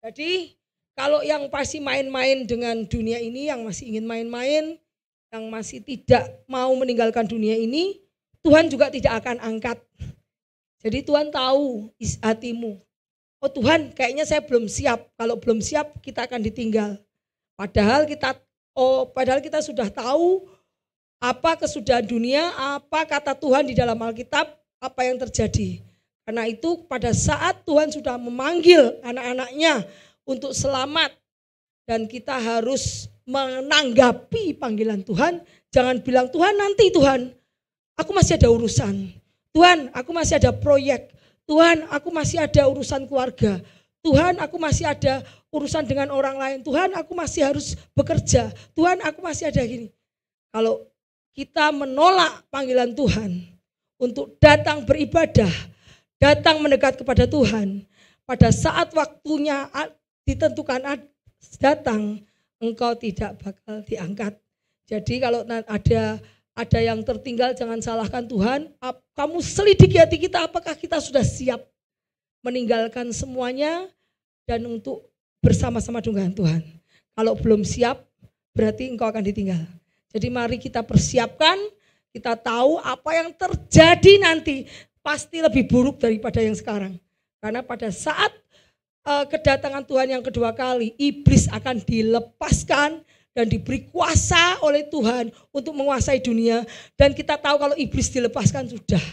Jadi kalau yang pasti main-main dengan dunia ini, yang masih ingin main-main, yang masih tidak mau meninggalkan dunia ini, Tuhan juga tidak akan angkat. Jadi Tuhan tahu hatimu. Oh Tuhan, kayaknya saya belum siap. Kalau belum siap, kita akan ditinggal. Padahal kita sudah tahu apa kesudahan dunia, apa kata Tuhan di dalam Alkitab, apa yang terjadi. Karena itu pada saat Tuhan sudah memanggil anak-anaknya untuk selamat, dan kita harus menanggapi panggilan Tuhan. Jangan bilang, Tuhan nanti Tuhan, aku masih ada urusan. Tuhan, aku masih ada proyek. Tuhan, aku masih ada urusan keluarga. Tuhan, aku masih ada urusan dengan orang lain. Tuhan, aku masih harus bekerja. Tuhan, aku masih ada gini. Kalau kita menolak panggilan Tuhan untuk datang beribadah, datang mendekat kepada Tuhan, pada saat waktunya ditentukan datang, engkau tidak bakal diangkat. Jadi kalau ada yang tertinggal, jangan salahkan Tuhan. Kamu selidiki hati kita, apakah kita sudah siap meninggalkan semuanya dan untuk bersama-sama dengan Tuhan. Kalau belum siap, berarti engkau akan ditinggal. Jadi mari kita persiapkan, kita tahu apa yang terjadi nanti pasti lebih buruk daripada yang sekarang. Karena pada saat kedatangan Tuhan yang kedua kali, iblis akan dilepaskan dan diberi kuasa oleh Tuhan untuk menguasai dunia. Dan kita tahu kalau iblis dilepaskan sudah,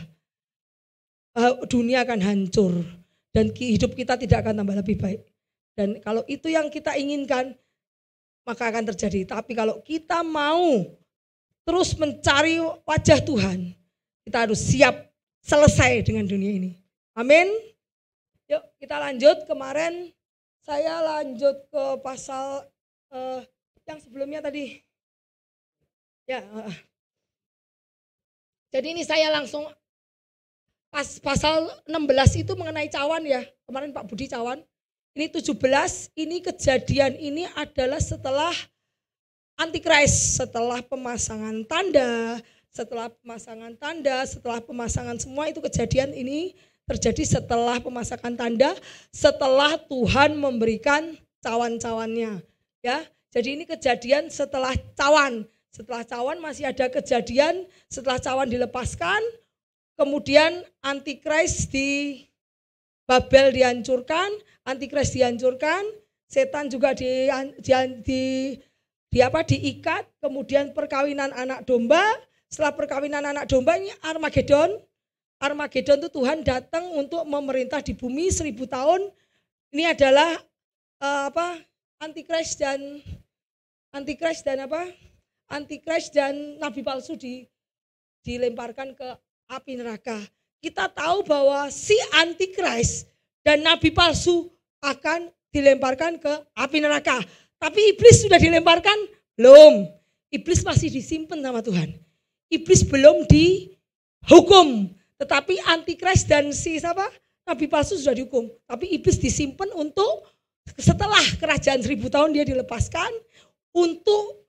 dunia akan hancur dan hidup kita tidak akan tambah lebih baik. Dan kalau itu yang kita inginkan, maka akan terjadi. Tapi kalau kita mau terus mencari wajah Tuhan, kita harus siap selesai dengan dunia ini. Amin. Yuk kita lanjut. Kemarin saya lanjut ke pasal yang sebelumnya tadi. Ya. Jadi ini saya langsung pasal 16 itu mengenai cawan ya. Kemarin Pak Budi cawan. Ini 17, ini kejadian ini adalah setelah Antikris, setelah pemasangan tanda, setelah pemasangan semua itu kejadian ini terjadi setelah pemasangan tanda, setelah Tuhan memberikan cawan-cawannya. Ya, jadi ini kejadian setelah cawan. Setelah cawan masih ada kejadian, setelah cawan dilepaskan, kemudian Antikris di Babel dihancurkan, Antikris dihancurkan, setan juga diikat, kemudian perkawinan anak domba. Setelah perkawinan anak domba ini Armageddon. Armageddon itu Tuhan datang untuk memerintah di bumi 1000 tahun. Ini adalah Antikris dan nabi palsu dilemparkan ke api neraka. Kita tahu bahwa si Antikris dan nabi palsu akan dilemparkan ke api neraka. Tapi iblis sudah dilemparkan? Belum. Iblis masih disimpan sama Tuhan. Iblis belum dihukum. Tetapi Antikris dan nabi palsu sudah dihukum. Tapi iblis disimpan untuk setelah kerajaan 1000 tahun dia dilepaskan untuk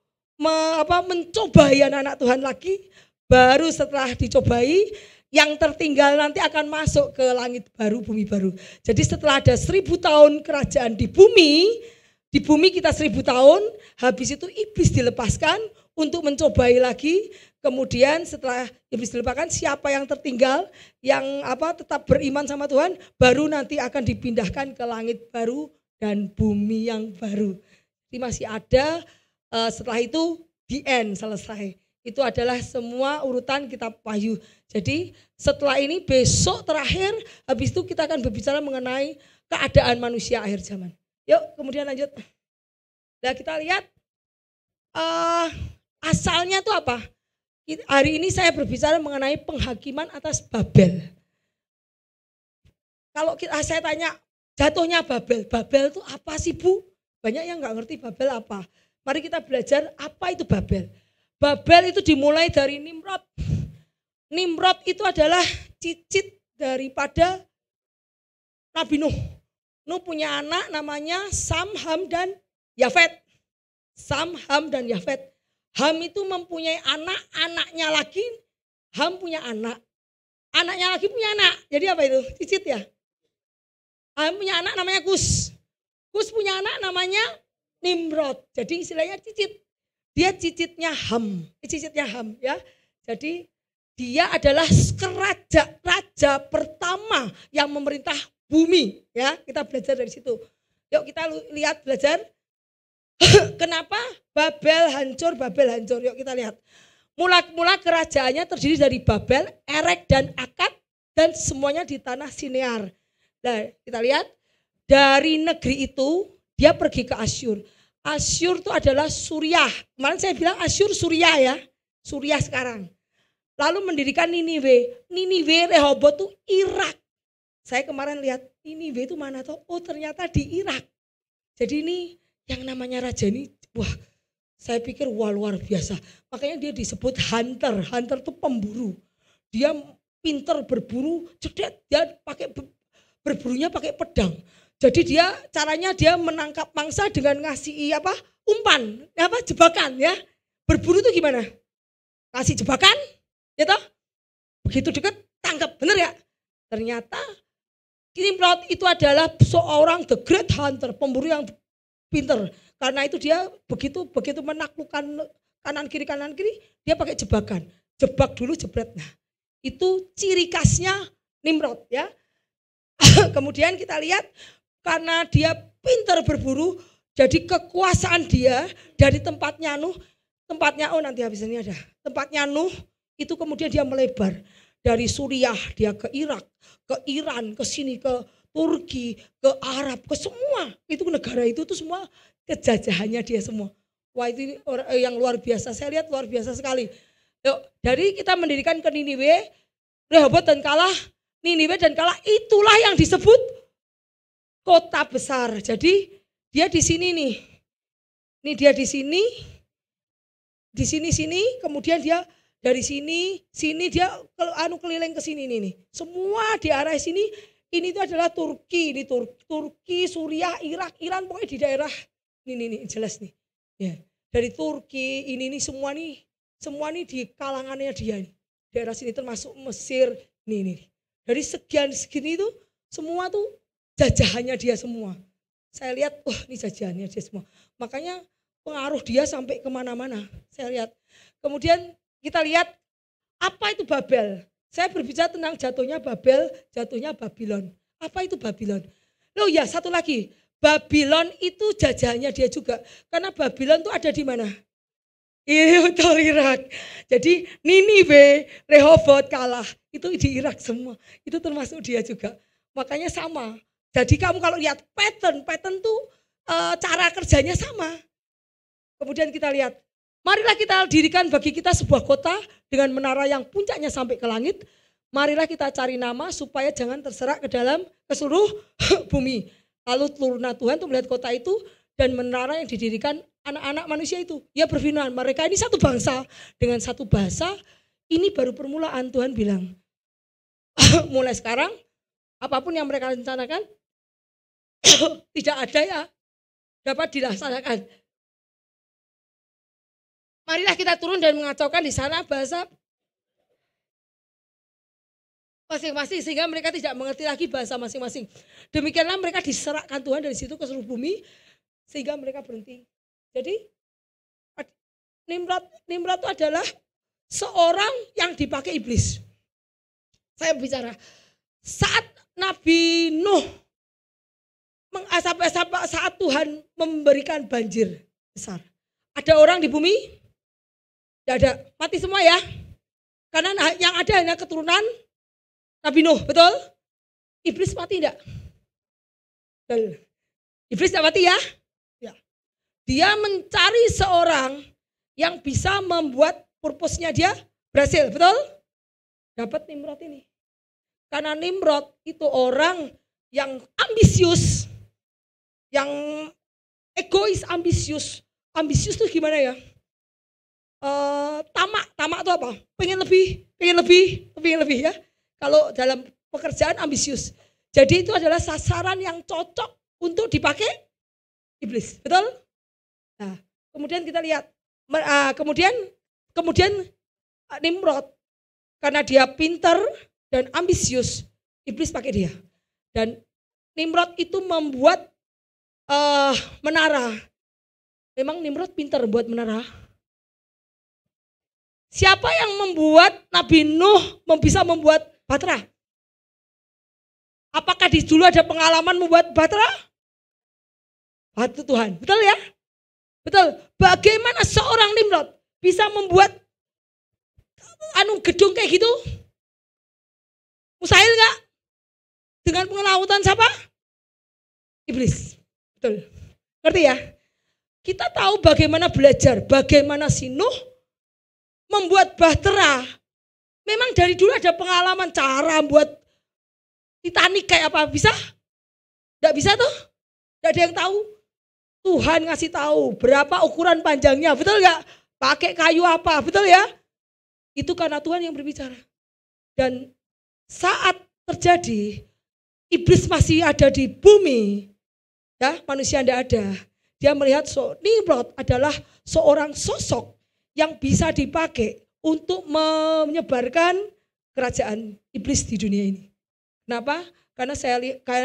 mencobai anak-anak Tuhan lagi. Baru setelah dicobai, yang tertinggal nanti akan masuk ke langit baru, bumi baru. Jadi setelah ada 1000 tahun kerajaan di bumi kita 1000 tahun, habis itu iblis dilepaskan untuk mencobai lagi. Kemudian setelah iblis dilepaskan, siapa yang tertinggal, yang tetap beriman sama Tuhan, baru nanti akan dipindahkan ke langit baru dan bumi yang baru. Jadi masih ada, setelah itu the end, selesai. Itu adalah semua urutan kitab Wahyu. Jadi setelah ini besok terakhir, habis itu kita akan berbicara mengenai keadaan manusia akhir zaman. Yuk kemudian lanjut. Nah kita lihat asalnya itu apa. Hari ini saya berbicara mengenai penghakiman atas Babel. Kalau saya tanya jatuhnya Babel itu apa sih Bu? Banyak yang gak ngerti Babel apa. Mari kita belajar apa itu Babel. Babel itu dimulai dari Nimrod. Nimrod itu adalah cicit daripada Nabi Nuh. Nuh punya anak namanya Sam, Ham, dan Yafet. Sam, Ham, dan Yafet. Ham itu mempunyai anak, anaknya lagi Ham punya anak. Anaknya lagi punya anak. Jadi apa itu? Cicit ya. Ham punya anak namanya Kus. Kus punya anak namanya Nimrod. Jadi istilahnya cicit. Dia cicitnya Ham. Cicitnya Ham ya. Jadi dia adalah raja pertama yang memerintah bumi ya. Kita belajar dari situ. Yuk kita lihat belajar. Kenapa Babel hancur? Yuk kita lihat. Mula kerajaannya terdiri dari Babel, Erek dan Akad dan semuanya di tanah Sinear. Nah, kita lihat dari negeri itu dia pergi ke Asyur. Asyur itu adalah Suriah. Kemarin saya bilang Asyur Suriah ya. Suriah sekarang. Lalu mendirikan Niniwe. Niniwe Rehoboth itu Irak. Saya kemarin lihat Niniwe itu mana tuh? Oh ternyata di Irak. Jadi ini yang namanya raja ini, wah saya pikir wah luar biasa. Makanya dia disebut hunter. Hunter itu pemburu. Dia pinter berburu, cedet, dia pakai berburunya pakai pedang. Jadi caranya dia menangkap mangsa dengan ngasih umpan, jebakan ya. Berburu itu gimana? Kasih jebakan, ya toh? Begitu dekat tangkap, bener ya? Ternyata Nimrod itu adalah seorang the great hunter, pemburu yang pinter. Karena itu dia begitu menaklukkan kanan kiri, dia pakai jebakan. Jebak dulu jebret. Nah, itu ciri khasnya Nimrod ya. Kemudian kita lihat karena dia pintar berburu, jadi kekuasaan dia dari tempatnya Nuh, nanti habis ini ada. Tempatnya Nuh itu kemudian dia melebar dari Suriah dia ke Irak, ke Iran, ke sini ke Turki, ke Arab, ke semua. Itu negara itu tuh semua kejajahannya dia semua. Wah itu yang luar biasa. Saya lihat luar biasa sekali. Yuk, dari kita mendirikan ke Niniwe, Rehoboth dan kalah, Niniwe dan kalah, itulah yang disebut kota besar. Jadi dia di sini nih. Ini dia di sini. Di sini, kemudian dia dari sini dia keliling ke sini nih. Semua di arah sini. Ini itu adalah Turki, ini Turki, Suriah, Irak, Iran, pokoknya di daerah ini jelas nih. Ya, dari Turki ini semua nih di kalangannya dia nih. Daerah sini termasuk Mesir, nih. Dari segini itu semua tuh jajahannya dia semua. Saya lihat, ini jajahannya dia semua. Makanya pengaruh dia sampai kemana-mana. Saya lihat. Kemudian kita lihat apa itu Babel. Saya berbicara tentang jatuhnya Babel, jatuhnya Babylon. Apa itu Babylon? Loh ya satu lagi, Babylon itu jajahannya dia juga. Karena Babylon itu ada di mana? Itu Irak. Jadi Niniwe, Rehoboth kalah. Itu di Irak semua. Itu termasuk dia juga. Makanya sama. Jadi kamu kalau lihat pattern tuh cara kerjanya sama. Kemudian kita lihat. Marilah kita dirikan bagi kita sebuah kota dengan menara yang puncaknya sampai ke langit. Marilah kita cari nama supaya jangan terserak ke seluruh bumi. Lalu turunlah Tuhan untuk melihat kota itu dan menara yang didirikan anak-anak manusia itu. Ia berfirman, mereka ini satu bangsa dengan satu bahasa. Ini baru permulaan, Tuhan bilang. Mulai sekarang apapun yang mereka rencanakan tidak ada ya dapat dilaksanakan. Marilah kita turun dan mengacaukan di sana bahasa masing-masing sehingga mereka tidak mengerti lagi bahasa masing-masing. Demikianlah mereka diserahkan Tuhan dari situ ke seluruh bumi sehingga mereka berhenti. Jadi Nimrod itu adalah seorang yang dipakai iblis. Saya bicara saat Nabi Nuh saat Tuhan memberikan banjir besar. Ada orang di bumi? Tidak ada, mati semua ya. Karena yang ada hanya keturunan Nabi Nuh, betul? Iblis mati enggak? Iblis tidak mati ya? Ya. Dia mencari seorang yang bisa membuat purpose-nya dia berhasil, betul? Dapat Nimrod ini. Karena Nimrod itu orang yang ambisius, yang egois ambisius. Ambisius itu gimana ya? Tamak itu apa? Pengen lebih ya. Kalau dalam pekerjaan ambisius. Jadi itu adalah sasaran yang cocok untuk dipakai iblis, betul? Nah, kemudian kita lihat, kemudian Nimrod karena dia pintar dan ambisius, iblis pakai dia. Dan Nimrod itu membuat menara. Memang Nimrod pintar buat menara. Siapa yang membuat Nabi Nuh bisa membuat Bahtera? Apakah dulu ada pengalaman membuat Bahtera? Batu Tuhan, betul ya? Betul. Bagaimana seorang Nimrod bisa membuat gedung kayak gitu? Mustahil nggak? Dengan pengelautan siapa? Iblis. Betul. Ngerti ya? Kita tahu bagaimana belajar, bagaimana si Nuh membuat Bahtera. Memang dari dulu ada pengalaman cara buat Titanic kayak apa, bisa? Tidak bisa tuh? Tidak ada yang tahu. Tuhan ngasih tahu berapa ukuran panjangnya, betul nggak? Pakai kayu apa, betul ya? Itu karena Tuhan yang berbicara. Dan saat terjadi, iblis masih ada di bumi, ya manusia tidak ada. Dia melihat Nimrod adalah seorang sosok yang bisa dipakai untuk menyebarkan kerajaan iblis di dunia ini. Kenapa? Karena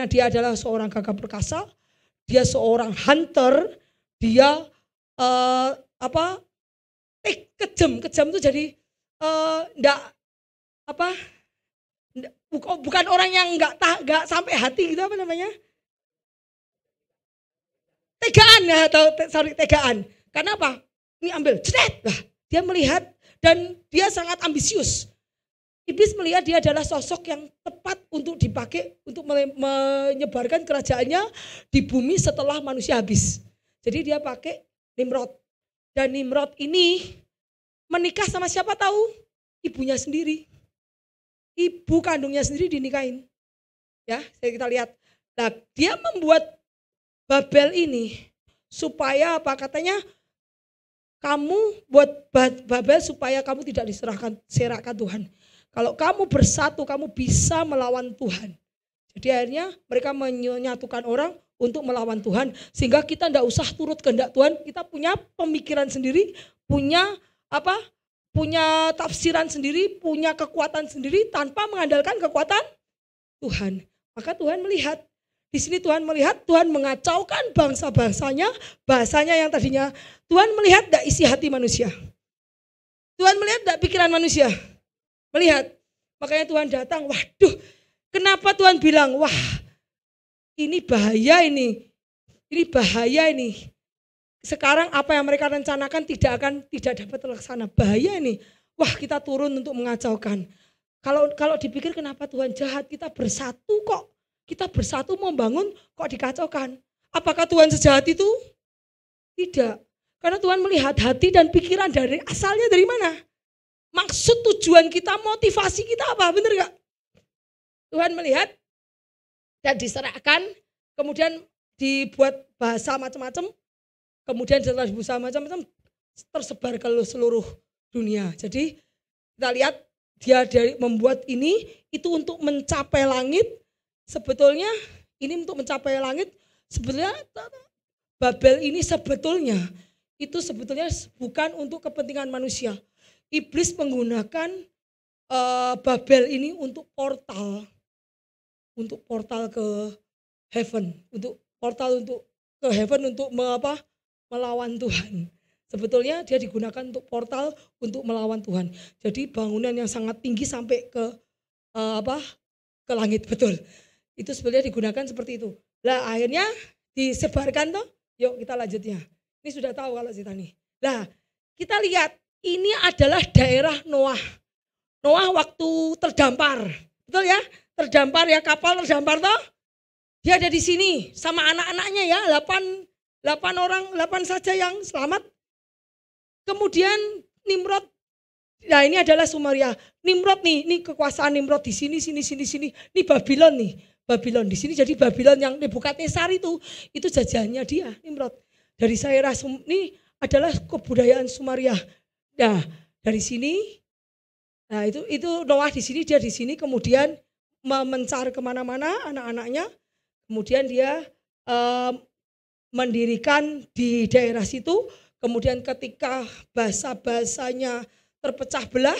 dia adalah seorang gagah perkasa, dia seorang hunter, dia kejam itu jadi bukan orang yang nggak sampai hati gitu, apa namanya? Tegaan ya, tegaan. Karena apa? Ini ambil, cedet. Nah, dia melihat dan dia sangat ambisius. Iblis melihat dia adalah sosok yang tepat untuk dipakai untuk menyebarkan kerajaannya di bumi setelah manusia habis. Jadi dia pakai Nimrod. Dan Nimrod ini menikah sama siapa tahu? Ibunya sendiri. Ibu kandungnya sendiri dinikahin. Ya, kita lihat. Nah, dia membuat Babel ini supaya apa? Katanya kamu buat Babel supaya kamu tidak diserahkan Tuhan. Kalau kamu bersatu, kamu bisa melawan Tuhan. Jadi akhirnya mereka menyatukan orang untuk melawan Tuhan. Sehingga kita tidak usah turut kehendak Tuhan. Kita punya pemikiran sendiri, punya tafsiran sendiri, punya kekuatan sendiri tanpa mengandalkan kekuatan Tuhan. Maka Tuhan melihat. Di sini Tuhan melihat, Tuhan mengacaukan bangsa-bangsanya, bahasanya yang tadinya. Tuhan melihat tidak isi hati manusia. Tuhan melihat tidak pikiran manusia. Melihat, makanya Tuhan datang, waduh, kenapa Tuhan bilang, wah ini bahaya ini bahaya ini. Sekarang apa yang mereka rencanakan tidak dapat terlaksana, bahaya ini. Wah kita turun untuk mengacaukan. Kalau dipikir kenapa Tuhan jahat, kita bersatu kok, kita bersatu membangun kok dikacaukan. Apakah Tuhan sejahat itu? Tidak, karena Tuhan melihat hati dan pikiran dari asalnya dari mana. Maksud tujuan kita, motivasi kita apa, bener gak? Tuhan melihat dan diserahkan, kemudian dibuat bahasa macam-macam, kemudian setelah bahasa macam-macam tersebar ke seluruh dunia. Jadi kita lihat dia dari membuat ini itu untuk mencapai langit. Sebetulnya ini untuk mencapai langit. Sebetulnya Babel ini sebetulnya bukan untuk kepentingan manusia. Iblis menggunakan Babel ini untuk portal ke heaven, untuk melawan Tuhan. Sebetulnya dia digunakan untuk portal untuk melawan Tuhan. Jadi bangunan yang sangat tinggi sampai ke langit, betul. Itu sebenarnya digunakan seperti itu. Lah akhirnya disebarkan tuh. Yuk kita lanjutnya. Ini sudah tahu kalau cerita nih. Lah kita lihat. Ini adalah daerah Noah. Noah waktu terdampar. Betul ya? Terdampar ya, kapal terdampar toh. Dia ada di sini sama anak-anaknya ya, 8 saja yang selamat. Kemudian Nimrod. Nah, ini adalah Sumeria. Nimrod nih, ini kekuasaan Nimrod di sini. Ini Babylon nih. Babylon di sini jadi Babylon yang Nebukadnezar itu jajahannya dia, Nimrod. Dari daerah ini adalah kebudayaan Sumeria. Nah, dari sini, nah itu Noah di sini, dia di sini, kemudian mencar kemana-mana anak-anaknya, kemudian dia mendirikan di daerah situ, kemudian ketika bahasa-bahasanya terpecah belah,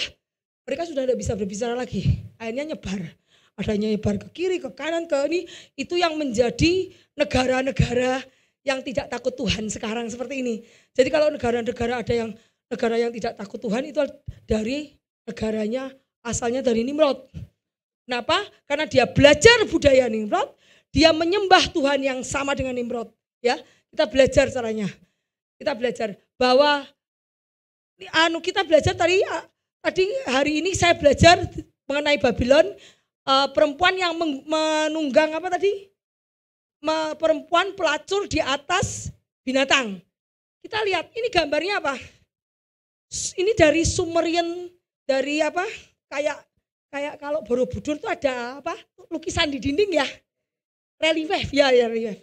mereka sudah tidak bisa berbicara lagi, akhirnya nyebar. Adanya nyebar ke kiri, ke kanan, ke ini, itu yang menjadi negara-negara yang tidak takut Tuhan sekarang seperti ini. Jadi kalau negara-negara ada yang negara yang tidak takut Tuhan itu dari negaranya asalnya dari Nimrod. Kenapa? Karena dia belajar budaya Nimrod, dia menyembah Tuhan yang sama dengan Nimrod. Ya, kita belajar caranya. Kita belajar bahwa kita belajar tadi hari ini saya belajar mengenai Babylon, perempuan yang menunggang apa tadi? Perempuan pelacur di atas binatang. Kita lihat ini gambarnya apa? Ini dari Sumerian, dari apa? Kayak kalau Borobudur itu ada apa? Lukisan di dinding ya. Relief ya relief.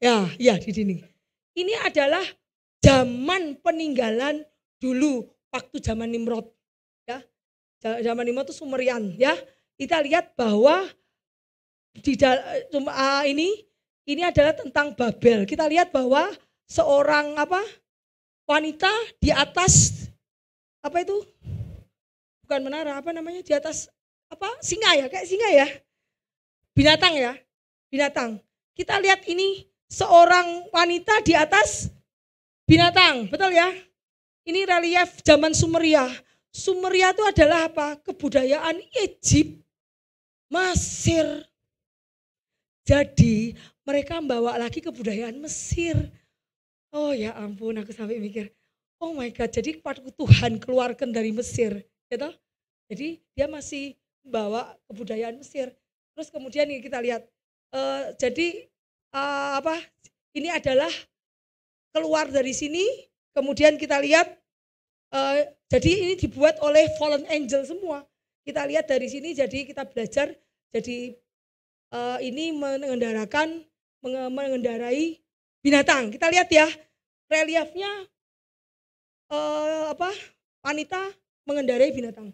Ya di dinding. Ini adalah zaman peninggalan dulu waktu zaman Nimrod. Ya. Zaman Nimrod itu Sumerian ya. Kita lihat bahwa ini adalah tentang Babel. Kita lihat bahwa seorang wanita di atas apa itu? Bukan menara, apa namanya? Di atas singa ya, kayak singa ya. Binatang ya. Binatang. Kita lihat ini seorang wanita di atas binatang, betul ya? Ini relief zaman Sumeria. Sumeria itu adalah apa? Kebudayaan Egypt, Mesir. Jadi mereka membawa lagi kebudayaan Mesir. Oh ya ampun, aku sampai mikir, oh my God, jadi waktu Tuhan keluarkan dari Mesir, gitu. Jadi dia masih membawa kebudayaan Mesir. Terus kemudian kita lihat, ini adalah keluar dari sini, kemudian kita lihat, jadi ini dibuat oleh fallen angel semua. Kita lihat dari sini, jadi kita belajar, jadi ini mengendarai binatang. Kita lihat ya, reliefnya wanita mengendarai binatang.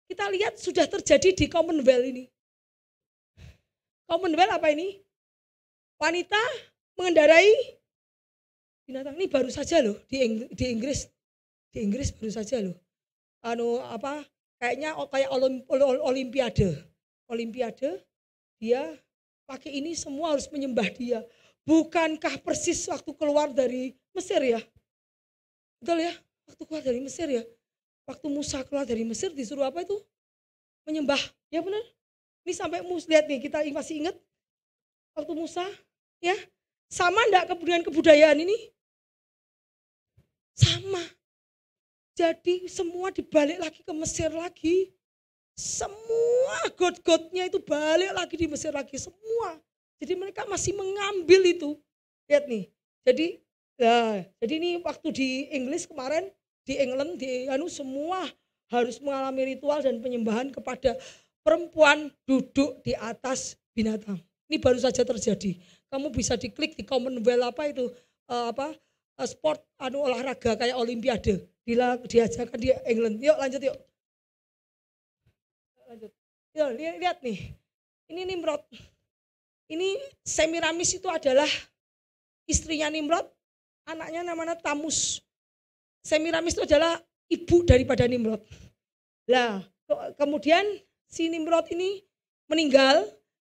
Kita lihat sudah terjadi di Commonwealth ini. Commonwealth apa ini? Wanita mengendarai binatang. Ini baru saja loh di Inggris. Di Inggris baru saja loh. Kayaknya kayak Olimpiade. Olimpiade, dia pakai ini semua harus menyembah dia. Bukankah persis waktu keluar dari Mesir ya? Betul ya? Waktu keluar dari Mesir ya? Waktu Musa keluar dari Mesir disuruh apa itu? Menyembah. Ya benar? Ini sampai lihat nih, kita masih ingat waktu Musa ya? Sama enggak kebudayaan ini? Sama. Jadi semua dibalik lagi ke Mesir lagi. Semua god-godnya itu balik lagi di Mesir lagi semua. Jadi mereka masih mengambil itu. Lihat nih. Jadi ini waktu di Inggris kemarin, di England, semua harus mengalami ritual dan penyembahan kepada perempuan duduk di atas binatang. Ini baru saja terjadi. Kamu bisa diklik di Commonwealth sport olahraga kayak Olimpiade. Diajarkan di England. Yuk lanjut yuk. Yuk, lihat nih, ini Nimrod. Ini Semiramis itu adalah istrinya Nimrod, anaknya namanya Tamus. Semiramis itu adalah ibu daripada Nimrod. Nah, kemudian si Nimrod ini meninggal.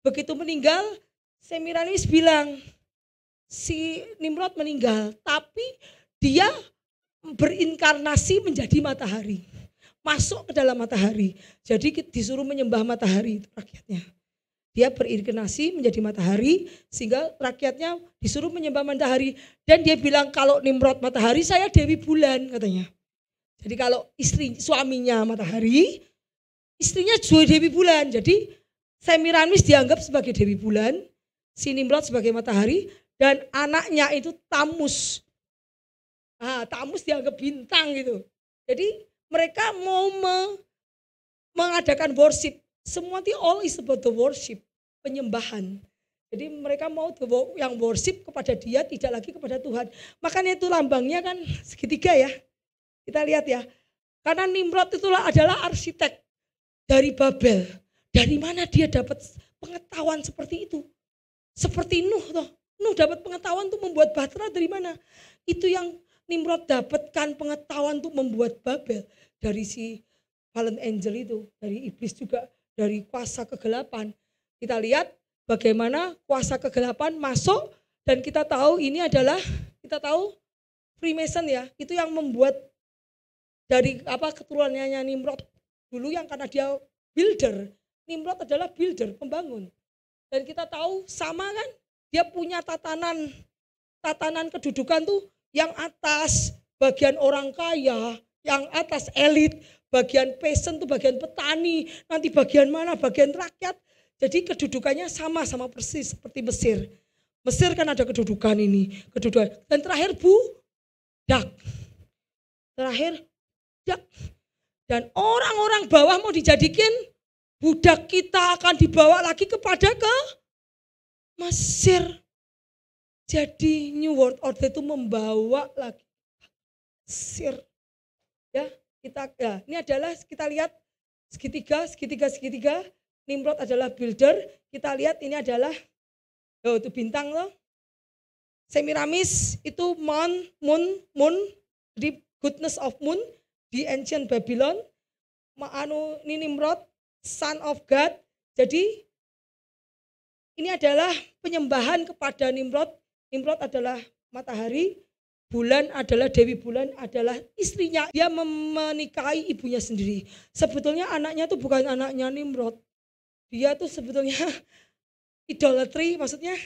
Begitu meninggal, Semiramis bilang, si Nimrod meninggal, tapi dia berinkarnasi menjadi matahari. Masuk ke dalam matahari. Jadi disuruh menyembah matahari itu rakyatnya. Dia berinkarnasi menjadi matahari sehingga rakyatnya disuruh menyembah matahari. Dan dia bilang kalau Nimrod matahari, saya Dewi Bulan katanya. Jadi kalau suaminya matahari, istrinya Dewi Bulan. Jadi Semiramis dianggap sebagai Dewi Bulan, si Nimrod sebagai matahari, dan anaknya itu Tamus. Tamus dianggap bintang gitu. Jadi mereka mau mengadakan worship. Semua itu all is about the worship, penyembahan. Jadi mereka mau yang worship kepada dia, tidak lagi kepada Tuhan. Makanya itu lambangnya kan segitiga ya. Kita lihat ya. Karena Nimrod itulah adalah arsitek dari Babel. Dari mana dia dapat pengetahuan seperti itu? Seperti Nuh toh. Nuh dapat pengetahuan untuk membuat bahtera dari mana? Itu yang Nimrod dapatkan pengetahuan untuk membuat Babel dari si fallen angel itu, dari iblis juga, dari kuasa kegelapan. Kita lihat bagaimana kuasa kegelapan masuk Dan kita tahu kita tahu Freemason ya, itu yang membuat dari keturunannya Nimrod dulu yang karena dia builder. Nimrod adalah builder, pembangun. Dan kita tahu sama kan, dia punya tatanan kedudukan tuh yang atas bagian orang kaya, yang atas elit, bagian peasant tuh bagian petani, nanti bagian mana, bagian rakyat. Jadi kedudukannya sama persis seperti Mesir. Mesir kan ada kedudukan ini, dan terakhir budak. Dan orang-orang bawah mau dijadikan budak, kita akan dibawa lagi kepada ke Mesir. Jadi New World Order itu membawa lagi Mesir. Ya, ini adalah kita lihat segitiga. Nimrod adalah builder. Kita lihat ini adalah itu bintang loh. Semiramis itu moon, the goodness of moon di ancient Babylon. Ini Nimrod, son of God. Jadi ini adalah penyembahan kepada Nimrod. Nimrod adalah matahari, bulan adalah Dewi Bulan, adalah istrinya. Dia menikahi ibunya sendiri. Sebetulnya anaknya itu bukan anaknya Nimrod. Dia tuh sebetulnya idolatry, maksudnya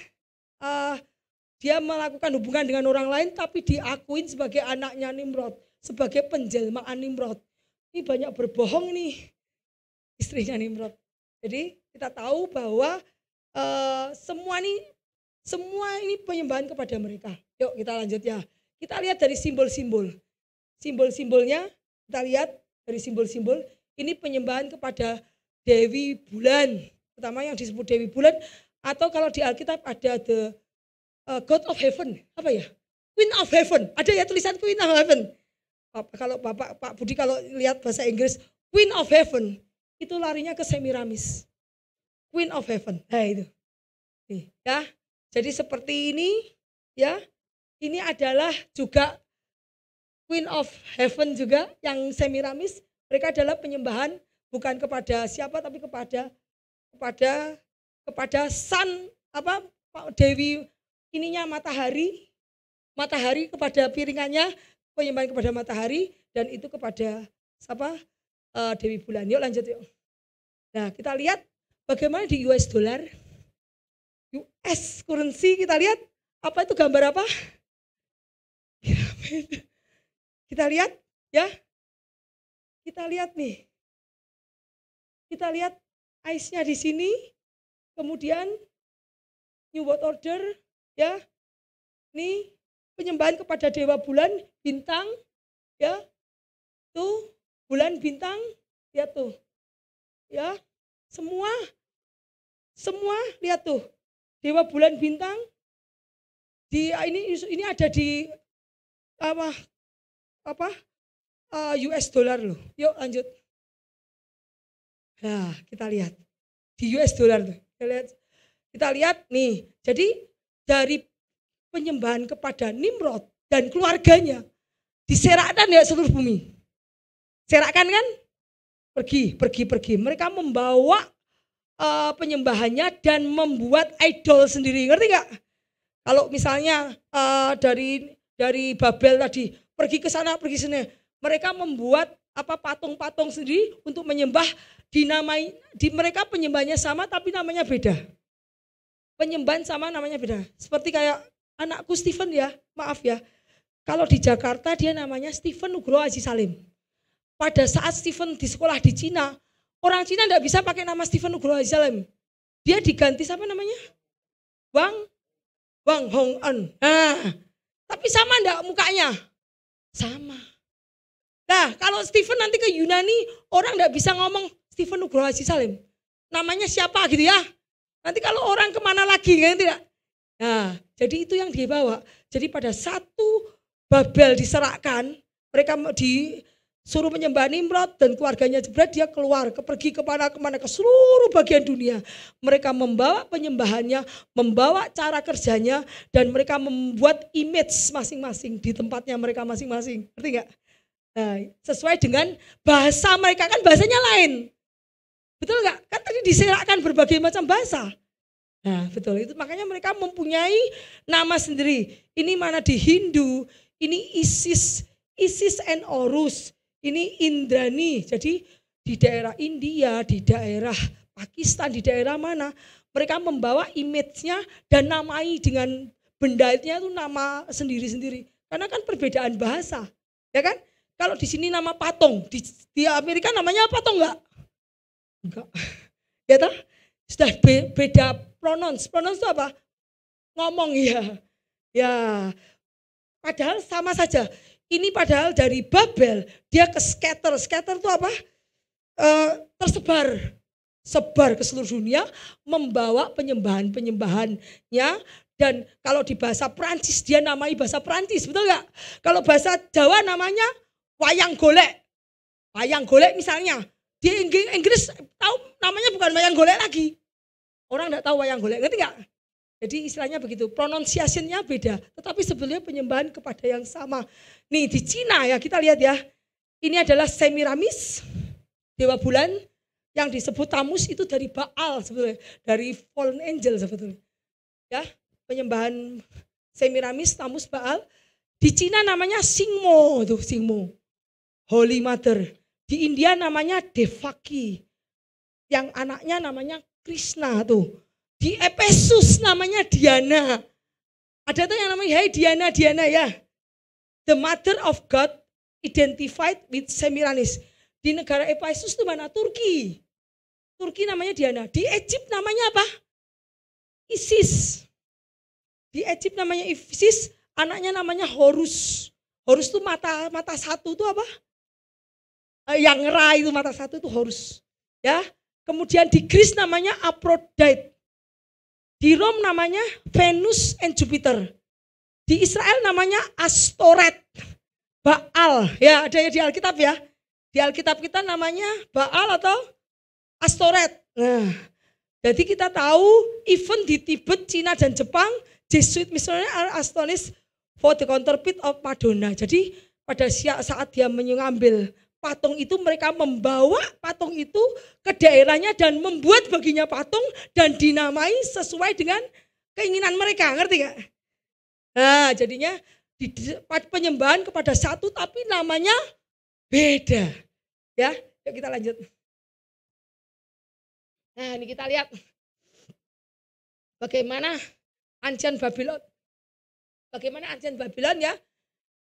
dia melakukan hubungan dengan orang lain tapi diakuin sebagai anaknya Nimrod, sebagai penjelmaan Nimrod. Ini banyak berbohong nih istrinya Nimrod. Jadi kita tahu bahwa semua ini penyembahan kepada mereka. Yuk kita lanjut ya. Kita lihat dari simbol-simbol. Simbol-simbolnya kita lihat dari simbol-simbol. Ini penyembahan kepada Dewi Bulan, pertama yang disebut Dewi Bulan, atau kalau di Alkitab ada the God of Heaven, apa ya? Queen of Heaven, ada ya tulisan Queen of Heaven. Kalau Pak Budi kalau lihat bahasa Inggris, Queen of Heaven, itu larinya ke Semiramis. Queen of Heaven, nah itu. Nih, ya, jadi seperti ini, ya, ini adalah juga Queen of Heaven juga yang Semiramis. Mereka adalah penyembahan bukan kepada siapa tapi kepada sun Dewi ininya matahari kepada piringannya, penyembahan kepada matahari, dan itu kepada Dewi Bulan. Yuk lanjut yuk. Nah kita lihat bagaimana di US dollar, US currency, kita lihat apa itu gambar apa? Kita lihat ya. Kita lihat nih. Kita lihat ice-nya di sini. Kemudian New World Order ya. Ini penyembahan kepada dewa bulan, bintang ya. Tuh, bulan bintang ya tuh. Ya. Semua lihat tuh. Dewa bulan bintang ini ada di US dollar loh. Yuk lanjut. Nah, kita lihat di US dollar tuh. Kita lihat nih. Jadi dari penyembahan kepada Nimrod dan keluarganya diserakkan ya seluruh bumi. Serakkan kan? Pergi. Mereka membawa penyembahannya dan membuat idol sendiri. Ngerti gak? Kalau misalnya dari Babel tadi pergi ke sana, pergi sini. Mereka membuat patung-patung sendiri untuk menyembah, mereka penyembahnya sama tapi namanya beda. Penyembahan sama namanya beda. Seperti kayak anakku Stephen ya, maaf ya. Kalau di Jakarta dia namanya Stephen Nugroho Haji Salim. Pada saat Stephen di sekolah di Cina, orang Cina enggak bisa pakai nama Stephen Nugroho Haji Salim. Dia diganti siapa namanya? Wang Hong-en. Nah, tapi sama enggak mukanya? Sama. Nah, kalau Stephen nanti ke Yunani, orang enggak bisa ngomong Stephen Nugroho Haji Salim. Namanya siapa gitu ya. Nanti kalau orang kemana lagi kan tidak. Nah, jadi itu yang dia bawa. Jadi pada satu Babel diserahkan, mereka disuruh menyembah Nimrod dan keluarganya jebret, dia keluar, pergi kemana ke seluruh bagian dunia. Mereka membawa penyembahannya, membawa cara kerjanya, dan mereka membuat image masing-masing di tempatnya mereka masing-masing. Ngerti gak? Nah, sesuai dengan bahasa mereka, kan bahasanya lain. Betul gak? Kan tadi diserakkan berbagai macam bahasa. Nah, betul itu makanya mereka mempunyai nama sendiri. Ini mana di Hindu, ini Isis and Horus, ini Indrani. Jadi di daerah India, di daerah Pakistan, di daerah mana mereka membawa image-nya dan namai dengan bendanya itu nama sendiri-sendiri. Karena kan perbedaan bahasa, ya kan? Kalau di sini nama patung, di Amerika namanya patung enggak? Enggak. Ya toh? Sudah beda pronounce itu apa? Ngomong ya. Ya. Padahal sama saja. Ini padahal dari Babel dia ke scatter. Scatter itu apa? Tersebar. Sebar ke seluruh dunia membawa penyembahan-penyembahannya. Dan kalau di bahasa Prancis dia namai bahasa Prancis, betul enggak? Kalau bahasa Jawa namanya wayang golek. Wayang golek misalnya. Di Inggris tahu namanya bukan wayang golek lagi. Orang enggak tahu wayang golek, ngerti enggak? Jadi istilahnya begitu, pronunciation-nya beda, tetapi sebenarnya penyembahan kepada yang sama. Nih di Cina ya kita lihat ya, ini adalah Semiramis, dewa bulan yang disebut Tamus itu dari Baal sebetulnya, dari fallen angel sebetulnya. Ya, penyembahan Semiramis, Tamus, Baal. Di Cina namanya Singmo, tuh Singmo, Holy Mother. Di India namanya Devaki, yang anaknya namanya Krishna tuh. Di Efesus namanya Diana. Ada tuh yang namanya hey Diana ya. The Mother of God identified with Semiramis. Di negara Efesus itu mana? Turki. Turki namanya Diana. Di Egypt namanya apa? Isis. Di Egypt namanya Isis, anaknya namanya Horus. Horus itu mata satu itu apa? Yang ngerah itu mata satu itu Horus. Ya. Kemudian di Greece namanya Aphrodite. Di Rome namanya Venus and Jupiter. Di Israel namanya Astoret, Baal. Ya, ada di Alkitab ya. Di Alkitab kita namanya Baal atau Astoret. Nah, jadi kita tahu even di Tibet, Cina dan Jepang, Jesuit missionary are astonished for the counterfeit of Madonna. Jadi pada saat dia mengambil patung itu, mereka membawa patung itu ke daerahnya dan membuat baginya patung dan dinamai sesuai dengan keinginan mereka, ngerti gak? Nah jadinya penyembahan kepada satu tapi namanya beda. Ya, yuk kita lanjut. Nah ini kita lihat bagaimana Ancient Babylon. Bagaimana Ancient Babylon ya?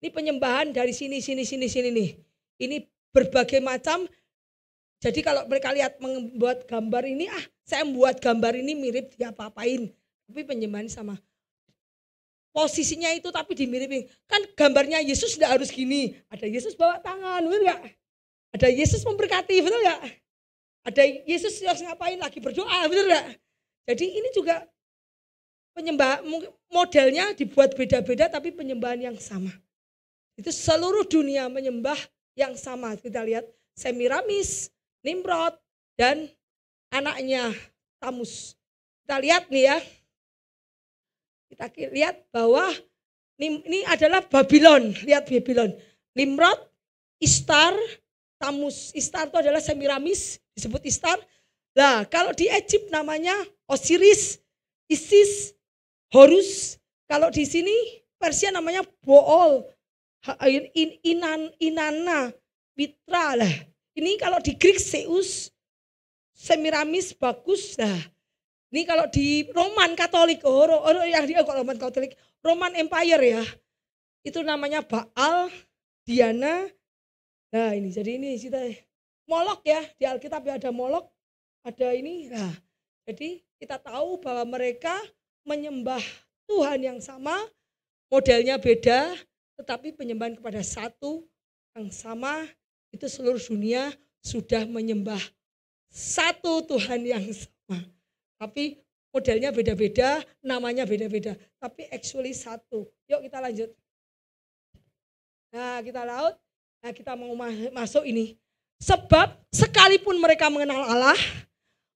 Ini penyembahan dari sini nih. Ini berbagai macam. Jadi kalau mereka lihat membuat gambar ini, saya membuat gambar ini mirip diapa-apain. Tapi penyembahan sama. Posisinya itu tapi dimiripin. Kan gambarnya Yesus tidak harus gini. Ada Yesus bawa tangan, betul gak? Ada Yesus memberkati, betul gak? Ada Yesus harus ngapain lagi berdoa, betul gak? Jadi ini juga penyembah modelnya dibuat beda-beda tapi penyembahan yang sama. Itu seluruh dunia menyembah yang sama. Kita lihat Semiramis, Nimrod, dan anaknya Tamus. Kita lihat nih ya. Kita lihat bahwa ini adalah Babylon. Lihat Babylon. Nimrod, Ishtar, Tamus. Ishtar itu adalah Semiramis, disebut Ishtar. Nah, kalau di Egypt namanya Osiris, Isis, Horus. Kalau di sini Persia namanya Bool, Inanna, Mitra lah. Ini kalau di Greek Zeus, Semiramis, Bacchus. Nah, ini kalau di Roman Katolik, yang dia kok Roman Katolik, Roman Empire ya. Itu namanya Baal, Diana. Nah, ini jadi ini kita Molok ya, di Alkitab ya ada Molok, ada ini. Nah, jadi kita tahu bahwa mereka menyembah Tuhan yang sama, modelnya beda, tetapi penyembahan kepada satu yang sama. Itu seluruh dunia sudah menyembah satu Tuhan yang sama. Tapi modelnya beda-beda, namanya beda-beda. Tapi actually satu. Yuk kita lanjut. Nah kita laut, nah kita mau masuk ini. Sebab sekalipun mereka mengenal Allah,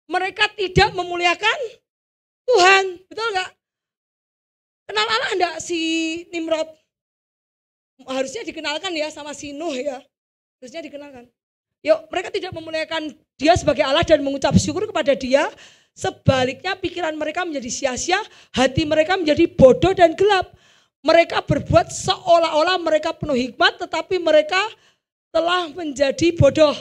mereka tidak memuliakan Tuhan. Betul enggak? Kenal Allah enggak si Nimrod? Harusnya dikenalkan ya sama si Nuh ya. Harusnya dikenalkan. Yuk, mereka tidak memuliakan dia sebagai Allah dan mengucap syukur kepada dia. Sebaliknya pikiran mereka menjadi sia-sia, hati mereka menjadi bodoh dan gelap. Mereka berbuat seolah-olah mereka penuh hikmat, tetapi mereka telah menjadi bodoh.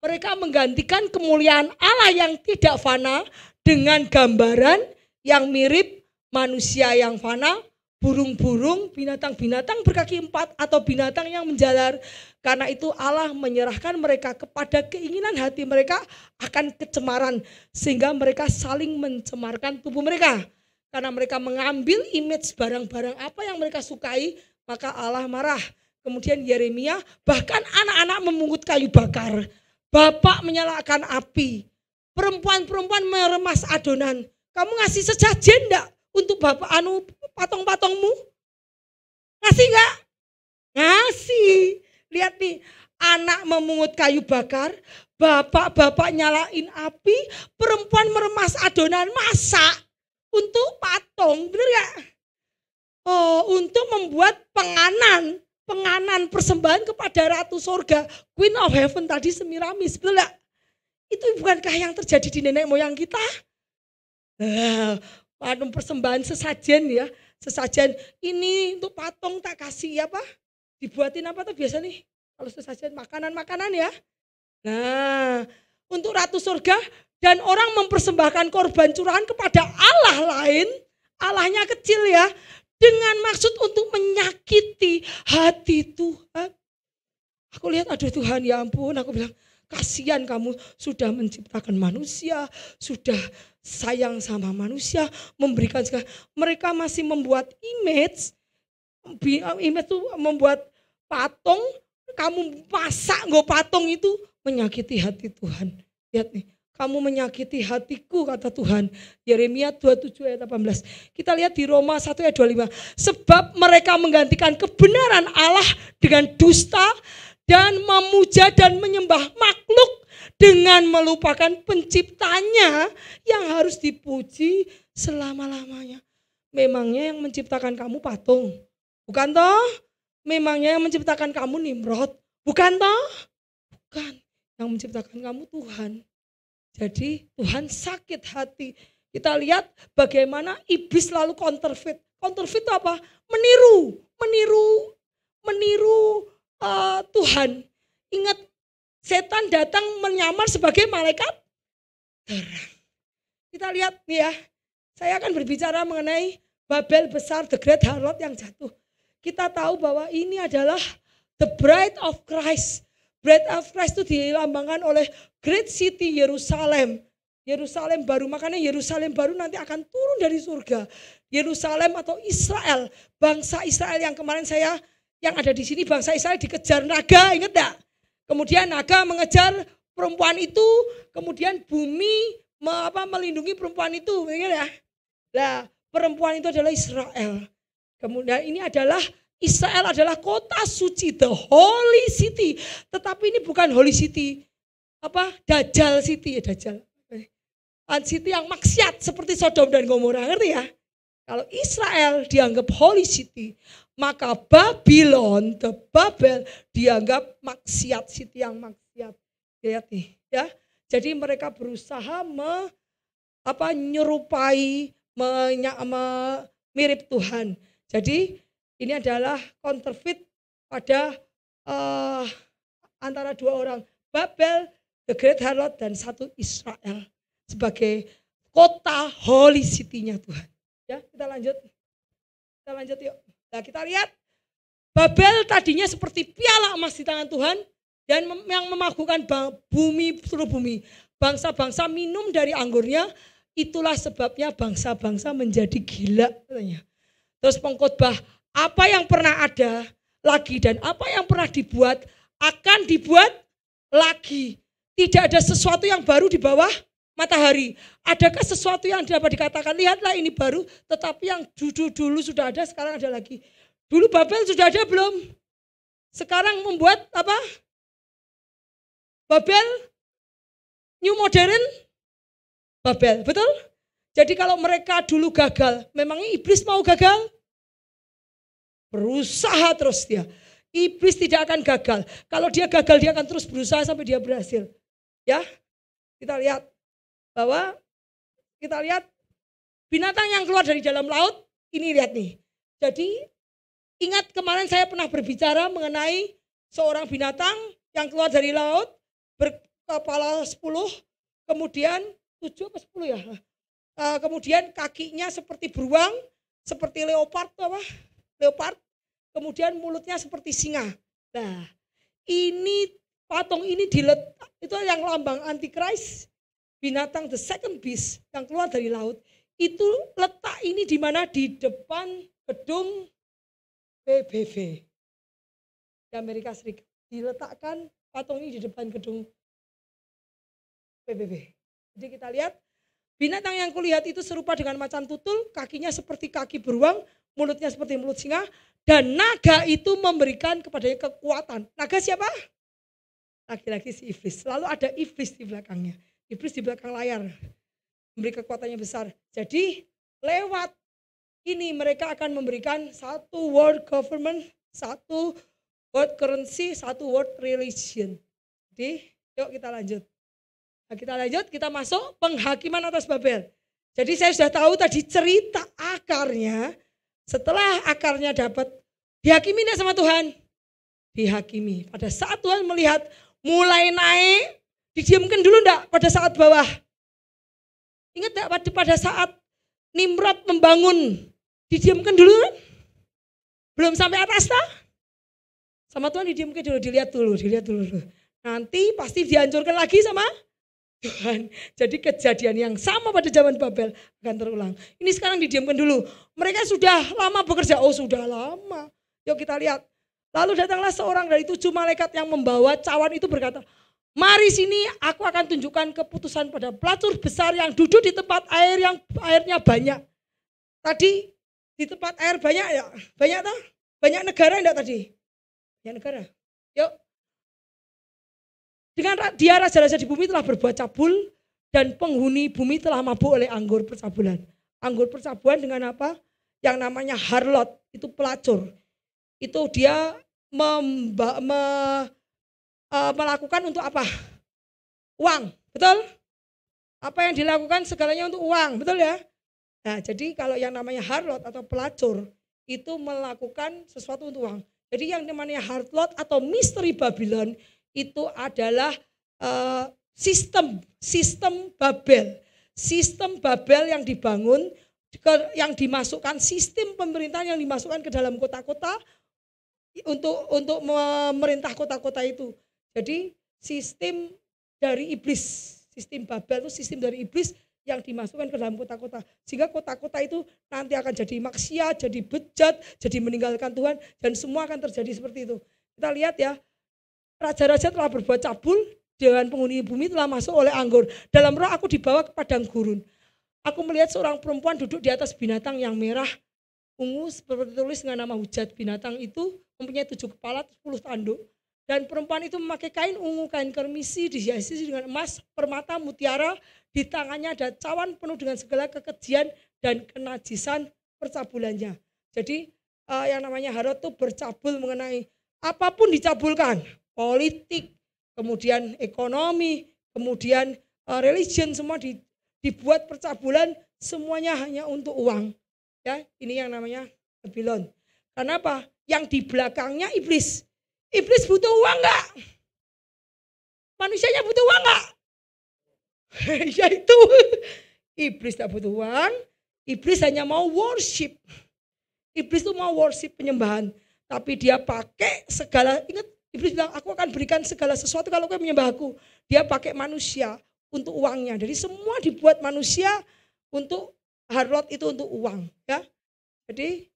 Mereka menggantikan kemuliaan Allah yang tidak fana dengan gambaran yang mirip manusia yang fana, burung-burung, binatang-binatang berkaki 4 atau binatang yang menjalar. Karena itu Allah menyerahkan mereka kepada keinginan hati mereka akan kecemaran, sehingga mereka saling mencemarkan tubuh mereka. Karena mereka mengambil image barang-barang apa yang mereka sukai, maka Allah marah. Kemudian Yeremia, bahkan anak-anak memungut kayu bakar, bapak menyalakan api, perempuan-perempuan meremas adonan. Kamu ngasih sesajen enggak untuk bapak patung-patungmu? Ngasih enggak? Ngasih. Lihat nih, anak memungut kayu bakar, bapak-bapak nyalain api, perempuan meremas adonan masak untuk patung, bener gak? Oh, untuk membuat penganan persembahan kepada Ratu Sorga, Queen of Heaven tadi, Semiramis, betul gak? Itu bukankah yang terjadi di nenek moyang kita? Patung persembahan sesajen ya, sesajen ini untuk patung tak kasih apa? Dibuatin apa tuh biasa nih? Kalau sesajen makanan-makanan ya. Nah, untuk Ratu Surga dan orang mempersembahkan korban curahan kepada Allah lain, Allahnya kecil ya, dengan maksud untuk menyakiti hati Tuhan. Aku lihat, aduh Tuhan ya ampun, aku bilang, kasihan kamu sudah menciptakan manusia, sudah sayang sama manusia, memberikan segala. Mereka masih membuat image itu membuat patung, kamu masak nggak patung itu menyakiti hati Tuhan. Lihat nih, kamu menyakiti hatiku kata Tuhan. Yeremia 27 ayat 18. Kita lihat di Roma 1 ayat 25. Sebab mereka menggantikan kebenaran Allah dengan dusta dan memuja dan menyembah makhluk dengan melupakan penciptanya yang harus dipuji selama-lamanya. Memangnya yang menciptakan kamu patung? Bukan toh? Memangnya yang menciptakan kamu Nimrod? Bukan toh? Bukan. Yang menciptakan kamu Tuhan. Jadi Tuhan sakit hati. Kita lihat bagaimana iblis lalu counterfeit. Counterfeit itu apa? Meniru Tuhan. Ingat, setan datang menyamar sebagai malaikat terang. Kita lihat nih ya. Saya akan berbicara mengenai Babel besar, the great harlot yang jatuh. Kita tahu bahwa ini adalah the bride of Christ. Bride of Christ itu dilambangkan oleh great city Yerusalem. Yerusalem baru, makanya Yerusalem baru nanti akan turun dari surga. Yerusalem atau Israel, bangsa Israel yang kemarin yang ada di sini, bangsa Israel dikejar naga, ingat gak? Kemudian naga mengejar perempuan itu, kemudian bumi melindungi perempuan itu, ingat ya? Nah, perempuan itu adalah Israel. Kemudian ini adalah Israel adalah kota suci, the holy city. Tetapi ini bukan holy city, Dajjal city ya, Dajjal. City yang maksiat seperti Sodom dan Gomora, ngerti ya? Kalau Israel dianggap holy city, maka Babylon, the Babel dianggap maksiat, city yang maksiat. Lihat nih, ya. Jadi mereka berusaha menyerupai, mirip Tuhan. Jadi ini adalah counterfeit pada antara dua orang, Babel, the great harlot, dan satu Israel sebagai kota holy city-nya Tuhan. Ya, kita lanjut yuk. Nah, kita lihat Babel tadinya seperti piala emas di tangan Tuhan dan yang memabukkan bumi, seluruh bumi. Bangsa-bangsa minum dari anggurnya, itulah sebabnya bangsa-bangsa menjadi gila katanya. Terus pengkhotbah, apa yang pernah ada lagi dan apa yang pernah dibuat akan dibuat lagi. Tidak ada sesuatu yang baru di bawah matahari. Adakah sesuatu yang dapat dikatakan, lihatlah ini baru, tetapi yang dulu sudah ada, sekarang ada lagi. Dulu Babel sudah ada belum? Sekarang membuat apa? Babel, new modern Babel, betul? Jadi kalau mereka dulu gagal, memangnya iblis mau gagal? Berusaha terus dia. Iblis tidak akan gagal. Kalau dia gagal, dia akan terus berusaha sampai dia berhasil. Ya, kita lihat bahwa binatang yang keluar dari dalam laut, ini lihat nih. Jadi ingat kemarin saya pernah berbicara mengenai seorang binatang yang keluar dari laut, berkepala 10, kemudian 7 atau 10 ya. Kemudian kakinya seperti beruang, seperti leopard, kemudian mulutnya seperti singa. Nah, ini patung ini diletak, itu yang lambang Antichrist, binatang the second beast yang keluar dari laut. Itu letak ini di mana? Di depan gedung PBB di Amerika Serikat. Diletakkan patung ini di depan gedung PBB. Jadi kita lihat binatang yang kulihat itu serupa dengan macan tutul, kakinya seperti kaki beruang, mulutnya seperti mulut singa, dan naga itu memberikan kepadanya kekuatan. Naga siapa? Laki-laki si iblis. Selalu ada iblis di belakangnya. Iblis di belakang layar. Memberi kekuatannya besar. Jadi lewat ini mereka akan memberikan satu world government, satu world currency, satu world religion. Jadi yuk kita lanjut. Kita masuk penghakiman atas Babel. Jadi saya sudah tahu tadi cerita akarnya. Setelah akarnya dapat, dihakimi enggak sama Tuhan? Dihakimi. Pada saat Tuhan melihat mulai naik, didiamkan dulu enggak pada saat bawah? Ingat enggak pada saat Nimrod membangun, didiamkan dulu kan? Belum sampai atas tak? Sama Tuhan didiamkan dulu, dilihat dulu. Nanti pasti dihancurkan lagi sama Tuhan. Jadi kejadian yang sama pada zaman Babel akan terulang. Ini sekarang didiamkan dulu. Mereka sudah lama bekerja. Oh sudah lama. Yuk kita lihat. Lalu datanglah seorang dari 7 malaikat yang membawa cawan itu berkata, mari sini aku akan tunjukkan keputusan pada pelacur besar yang duduk di tempat air yang airnya banyak. Tadi di tempat air banyak ya? Banyak tak? Banyak negara enggak tadi? Banyak negara. Yuk. Dengan dia raja-raja di bumi telah berbuat cabul dan penghuni bumi telah mabuk oleh anggur percabulan. Anggur percabulan dengan apa? Yang namanya harlot, itu pelacur. Itu dia melakukan untuk apa? Uang, betul? Apa yang dilakukan segalanya untuk uang, betul ya? Nah, jadi kalau yang namanya harlot atau pelacur itu melakukan sesuatu untuk uang. Jadi yang namanya harlot atau misteri Babylon itu adalah sistem Babel. Sistem Babel yang dibangun, yang dimasukkan, sistem pemerintahan yang dimasukkan ke dalam kota-kota untuk memerintah kota-kota itu. Jadi sistem dari iblis, sistem Babel itu sistem dari iblis yang dimasukkan ke dalam kota-kota. Sehingga kota-kota itu nanti akan jadi maksiat, jadi bejat, jadi meninggalkan Tuhan, dan semua akan terjadi seperti itu. Kita lihat ya, raja-raja telah berbuat cabul dengan penghuni bumi telah masuk oleh anggur. Dalam roh aku dibawa ke padang gurun. Aku melihat seorang perempuan duduk di atas binatang yang merah ungu seperti tulis dengan nama hujat. Binatang itu mempunyai 7 kepala, 10 tanduk. Dan perempuan itu memakai kain ungu, kain kermisi, dihiasi dengan emas, permata, mutiara. Di tangannya ada cawan penuh dengan segala kekejian dan kenajisan percabulannya. Jadi yang namanya Harot itu bercabul mengenai apapun dicabulkan. Politik, kemudian ekonomi, kemudian religion, semua dibuat percabulan, semuanya hanya untuk uang. Ya, ini yang namanya Babylon. Karena apa? Yang di belakangnya iblis. Iblis butuh uang enggak? Manusianya butuh uang enggak? Ya itu. Iblis tak butuh uang. Iblis hanya mau worship. Iblis itu mau worship, penyembahan. Tapi dia pakai segala, ingat iblis bilang, aku akan berikan segala sesuatu kalau kau menyembah aku. Dia pakai manusia untuk uangnya. Jadi semua dibuat manusia untuk harlot itu untuk uang. Ya. Jadi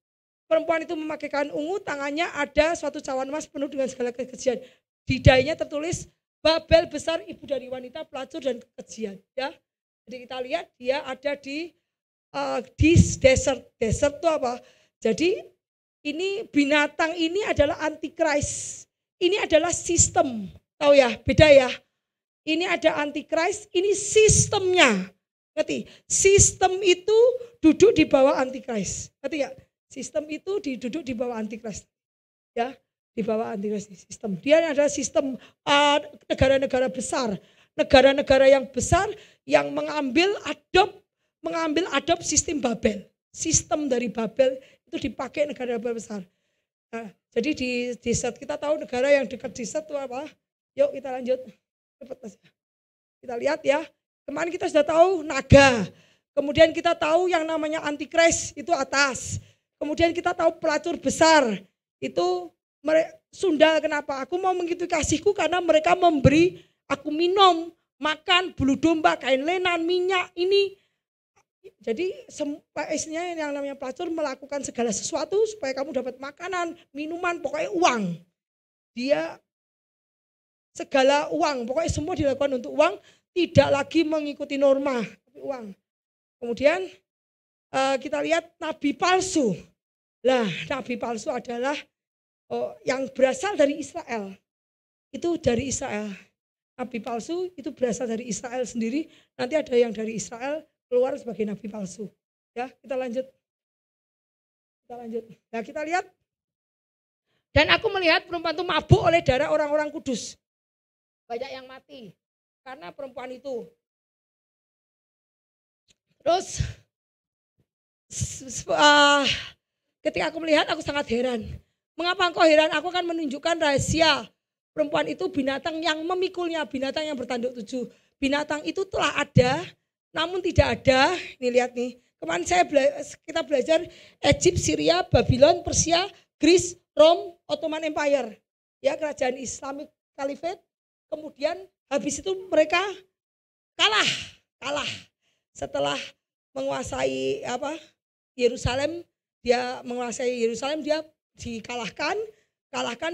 perempuan itu memakai kain ungu, tangannya ada suatu cawan emas penuh dengan segala kekejian. Di dahinya tertulis, Babel besar ibu dari wanita, pelacur dan kekejian. Ya. Jadi kita lihat dia ada di desert. Desert itu apa? Jadi ini binatang ini adalah antichrist. Ini adalah sistem. Tahu ya, beda ya. Ini ada antichrist, ini sistemnya. Ngerti? Sistem itu duduk di bawah antichrist. Ngerti ya? Sistem itu duduk di bawah antichrist. Ya. Di bawah antikris sistem. Dia adalah sistem negara-negara besar. Negara-negara yang besar yang mengambil adop sistem Babel. Sistem dari Babel itu dipakai negara-negara besar. Nah, jadi di set kita tahu negara yang dekat di set itu apa? Yuk kita lanjut. Cepat aja. Kita lihat ya. Kemarin kita sudah tahu naga. Kemudian kita tahu yang namanya antikris itu atas. Kemudian kita tahu pelacur besar. Itu sundal kenapa? Aku mau mengikuti kasihku karena mereka memberi aku minum, makan, bulu domba, kain lenan, minyak ini. Jadi isinya yang namanya pelacur melakukan segala sesuatu supaya kamu dapat makanan, minuman, pokoknya uang. Dia segala uang, pokoknya semua dilakukan untuk uang, tidak lagi mengikuti norma, tapi uang. Kemudian kita lihat nabi palsu. Nah, nabi palsu adalah yang berasal dari Israel. Itu dari Israel. Nabi palsu itu berasal dari Israel sendiri. Nanti ada yang dari Israel keluar sebagai nabi palsu. Ya, kita lanjut. Nah, kita lihat. Dan aku melihat perempuan itu mabuk oleh darah orang-orang kudus. Banyak yang mati karena perempuan itu. Terus ketika aku melihat aku sangat heran. Mengapa engkau heran? Aku akan menunjukkan rahasia. Perempuan itu binatang yang memikulnya, binatang yang bertanduk 7. Binatang itu telah ada, namun tidak ada. Ini lihat nih. Kemarin kita belajar Egypt, Syria, Babylon, Persia, Greece, Rome, Ottoman Empire. Ya, kerajaan Islamic Caliphate. Kemudian habis itu mereka kalah. Setelah menguasai Yerusalem, dia dikalahkan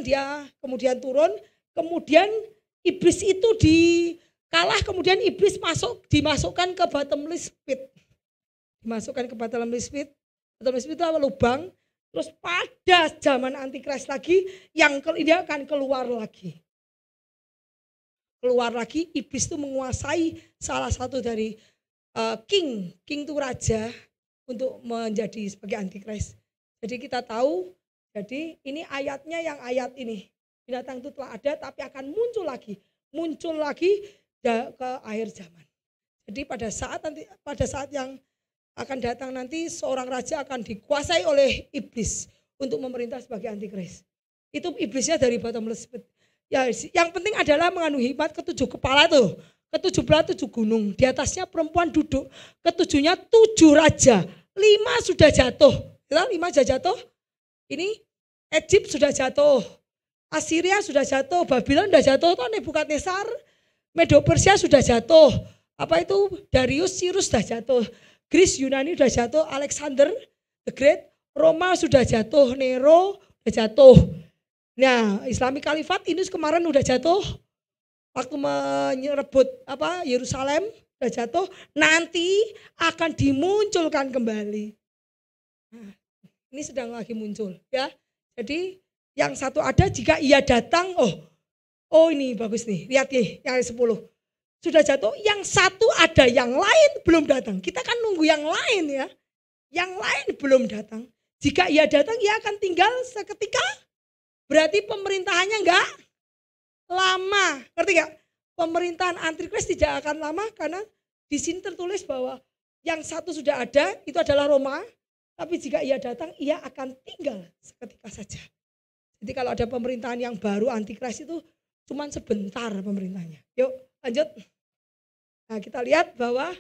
dia kemudian turun, kemudian iblis itu kemudian iblis dimasukkan ke bottomless pit. Bottomless pit itu apa? Lubang. Terus pada zaman antikris lagi yang dia akan keluar lagi, iblis itu menguasai salah satu dari king itu raja untuk menjadi sebagai antikris. Jadi kita tahu, jadi ini ayatnya yang ayat ini. Binatang itu telah ada tapi akan muncul lagi ke akhir zaman. Jadi pada saat yang akan datang nanti seorang raja akan dikuasai oleh iblis untuk memerintah sebagai antikris. Itu iblisnya dari bottomless pit. Ya, yang penting adalah mengandung hikmat ketujuh kepala tuh. Ketujuh belah 7 gunung. Di atasnya perempuan duduk. Ketujuhnya 7 raja. 5 sudah jatuh. 5 sudah jatuh. Ini Egypt sudah jatuh. Assyria sudah jatuh. Babylon sudah jatuh. Nebukadnezar. Medo Persia sudah jatuh. Apa itu? Darius, Cyrus sudah jatuh. Greece, Yunani sudah jatuh. Alexander the Great. Roma sudah jatuh. Nero sudah jatuh. Nah, Islamic Caliphate ini kemarin sudah jatuh. Waktu merebut Yerusalem sudah jatuh, nanti akan dimunculkan kembali. Nah, ini sedang lagi muncul ya. Jadi yang satu ada jika ia datang, ini bagus nih, lihat nih yang 10. Sudah jatuh, yang satu ada, yang lain belum datang. Kita kan nunggu yang lain ya. Yang lain belum datang. Jika ia datang, ia akan tinggal seketika. Berarti pemerintahannya enggak lama, ngerti gak? Pemerintahan antikris tidak akan lama karena di sini tertulis bahwa yang satu sudah ada itu adalah Roma, tapi jika ia datang ia akan tinggal seketika saja. Jadi kalau ada pemerintahan yang baru antikris itu cuma sebentar pemerintahnya. Yuk lanjut. Nah kita lihat bahwa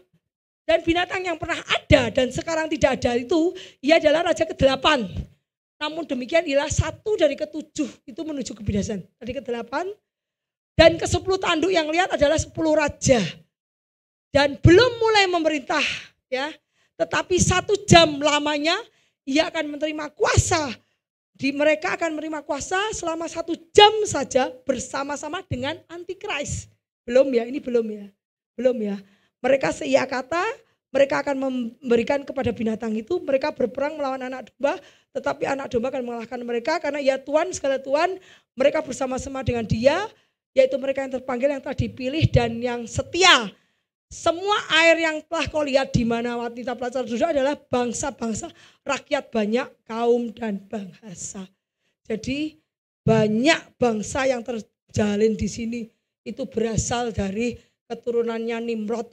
dan binatang yang pernah ada dan sekarang tidak ada itu ia adalah raja ke-8. Namun demikian ialah 1 dari ke-7 itu menuju kebinasan. Tadi ke-8. Dan ke-10 tanduk yang lihat adalah 10 raja. Dan belum mulai memerintah ya. Tetapi 1 jam lamanya ia akan menerima kuasa. Mereka akan menerima kuasa selama 1 jam saja bersama-sama dengan antikris. Belum ya. Mereka seia kata, mereka akan memberikan kepada binatang itu, mereka berperang melawan anak domba, tetapi anak domba akan mengalahkan mereka karena ia Tuhan segala Tuhan, mereka bersama-sama dengan dia. Yaitu mereka yang terpanggil, yang telah dipilih dan yang setia. Semua air yang telah kau lihat di mana wanita pelacur duduk adalah bangsa-bangsa, rakyat banyak, kaum dan bahasa. Jadi banyak bangsa yang terjalin di sini itu berasal dari keturunannya Nimrod.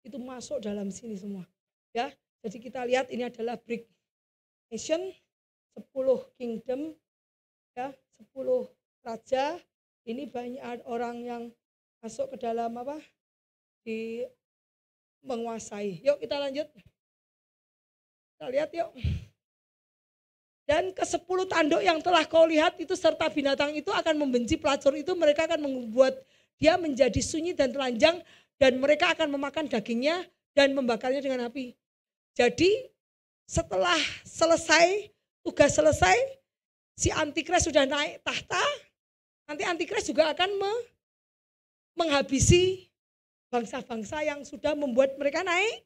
Itu masuk dalam sini semua. Ya, jadi kita lihat ini adalah BRIC Nation, 10 kingdom, ya, 10 raja. Ini banyak orang yang masuk ke dalam apa? Di menguasai. Yuk kita lanjut. Kita lihat yuk. Dan ke-10 tanduk yang telah kau lihat itu serta binatang itu akan membenci pelacur itu. Mereka akan membuat dia menjadi sunyi dan telanjang. Dan mereka akan memakan dagingnya dan membakarnya dengan api. Jadi setelah selesai, tugas selesai, si Antikris sudah naik tahta. Nanti Antikris juga akan menghabisi bangsa-bangsa yang sudah membuat mereka naik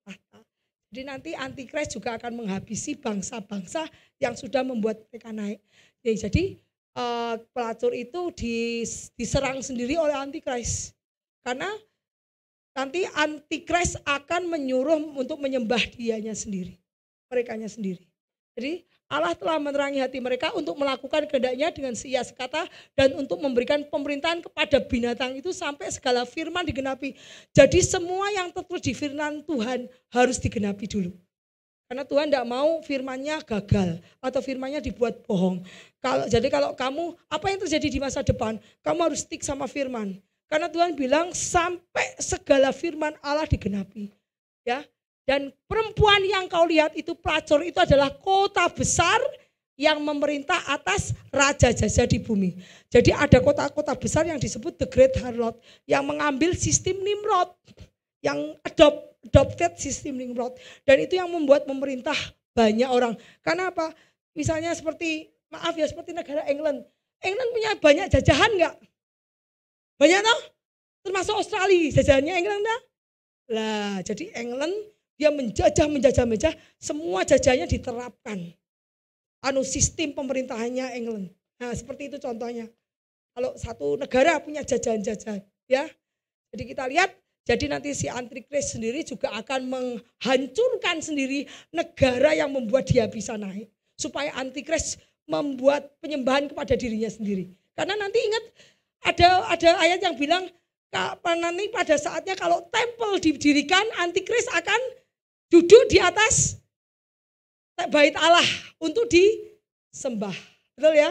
tahta. Jadi nanti Antikris juga akan menghabisi bangsa-bangsa yang sudah membuat mereka naik. Jadi pelacur itu diserang sendiri oleh Antikris. Karena nanti Antikris akan menyuruh untuk menyembah dianya sendiri. Merekanya sendiri. Jadi Allah telah menerangi hati mereka untuk melakukan kehendaknya dengan sia sekata dan untuk memberikan pemerintahan kepada binatang itu sampai segala firman digenapi. Jadi semua yang tertulis di firman Tuhan harus digenapi dulu. Karena Tuhan tidak mau firmannya gagal atau firmannya dibuat bohong. Jadi kalau kamu, apa yang terjadi di masa depan, kamu harus stick sama firman. Karena Tuhan bilang sampai segala firman Allah digenapi. Ya. Dan perempuan yang kau lihat itu pelacur itu adalah kota besar yang memerintah atas raja-raja di bumi. Jadi ada kota-kota besar yang disebut the Great Harlot yang mengambil sistem Nimrod, yang adopted sistem Nimrod. Dan itu yang membuat memerintah banyak orang. Karena apa? Misalnya seperti, maaf ya, seperti negara England. England punya banyak jajahan enggak? Banyak toh? Termasuk Australia, jajahannya England enggak? Lah, jadi England dia menjajah, semua jajahnya diterapkan. Sistem pemerintahannya England. Nah, seperti itu contohnya. Kalau satu negara punya jajahan-jajahan, ya. Jadi kita lihat, jadi nanti si Antikris sendiri juga akan menghancurkan sendiri negara yang membuat dia bisa naik. Supaya Antikris membuat penyembahan kepada dirinya sendiri. Karena nanti ingat ada ayat yang bilang nanti pada saatnya kalau tempel didirikan, Antikris akan duduk di atas bait Allah untuk disembah. Betul ya?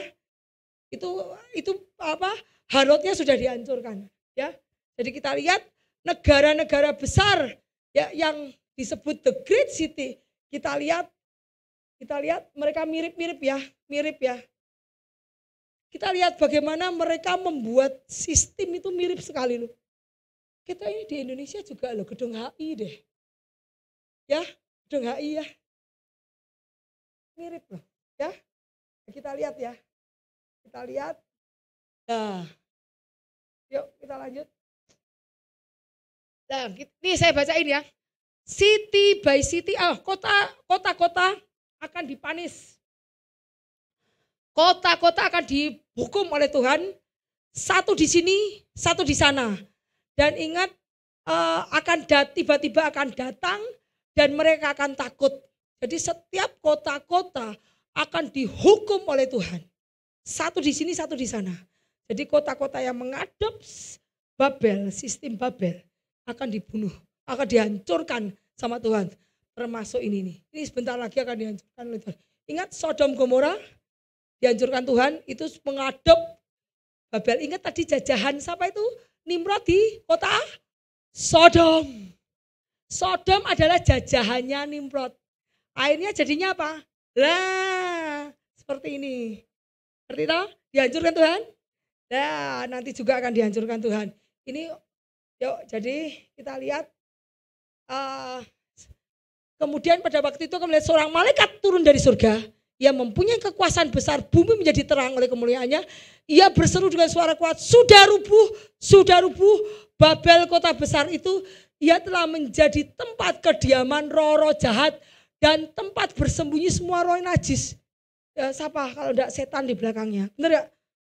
Itu apa? Harlotnya sudah dihancurkan, ya. Jadi kita lihat negara-negara besar ya yang disebut the great city. Kita lihat mereka mirip ya. Kita lihat bagaimana mereka membuat sistem itu mirip sekali loh. Kita ini di Indonesia juga loh, gedung HI deh. Ya, gedung HI ya. Mirip loh, ya. Kita lihat ya. Kita lihat. Nah. Yuk kita lanjut. Nah, ini saya bacain ya. City by city, kota-kota akan dipanis. Kota-kota akan dihukum oleh Tuhan. Satu di sini, satu di sana. Dan ingat tiba-tiba akan datang dan mereka akan takut. Jadi setiap kota-kota akan dihukum oleh Tuhan. Satu di sini, satu di sana. Jadi kota-kota yang mengadop Babel, sistem Babel akan dibunuh, akan dihancurkan sama Tuhan. Termasuk ini nih. Ini sebentar lagi akan dihancurkan oleh Tuhan. Ingat Sodom Gomora dihancurkan Tuhan, itu mengadop Babel. Ingat tadi jajahan siapa itu? Nimrod di kota Sodom. Sodom adalah jajahannya Nimrod. Akhirnya jadinya apa? Lah, seperti ini. Seperti itu, dihancurkan Tuhan. Nah, nanti juga akan dihancurkan Tuhan. Ini, yuk, jadi kita lihat. Kemudian pada waktu itu kami melihat seorang malaikat turun dari surga. Ia mempunyai kekuasaan besar, bumi menjadi terang oleh kemuliaannya. Ia berseru dengan suara kuat, sudah rubuh, Babel kota besar itu. Ia telah menjadi tempat kediaman roh-roh jahat dan tempat bersembunyi semua roh najis. Ya, siapa kalau enggak setan di belakangnya? Benar ya?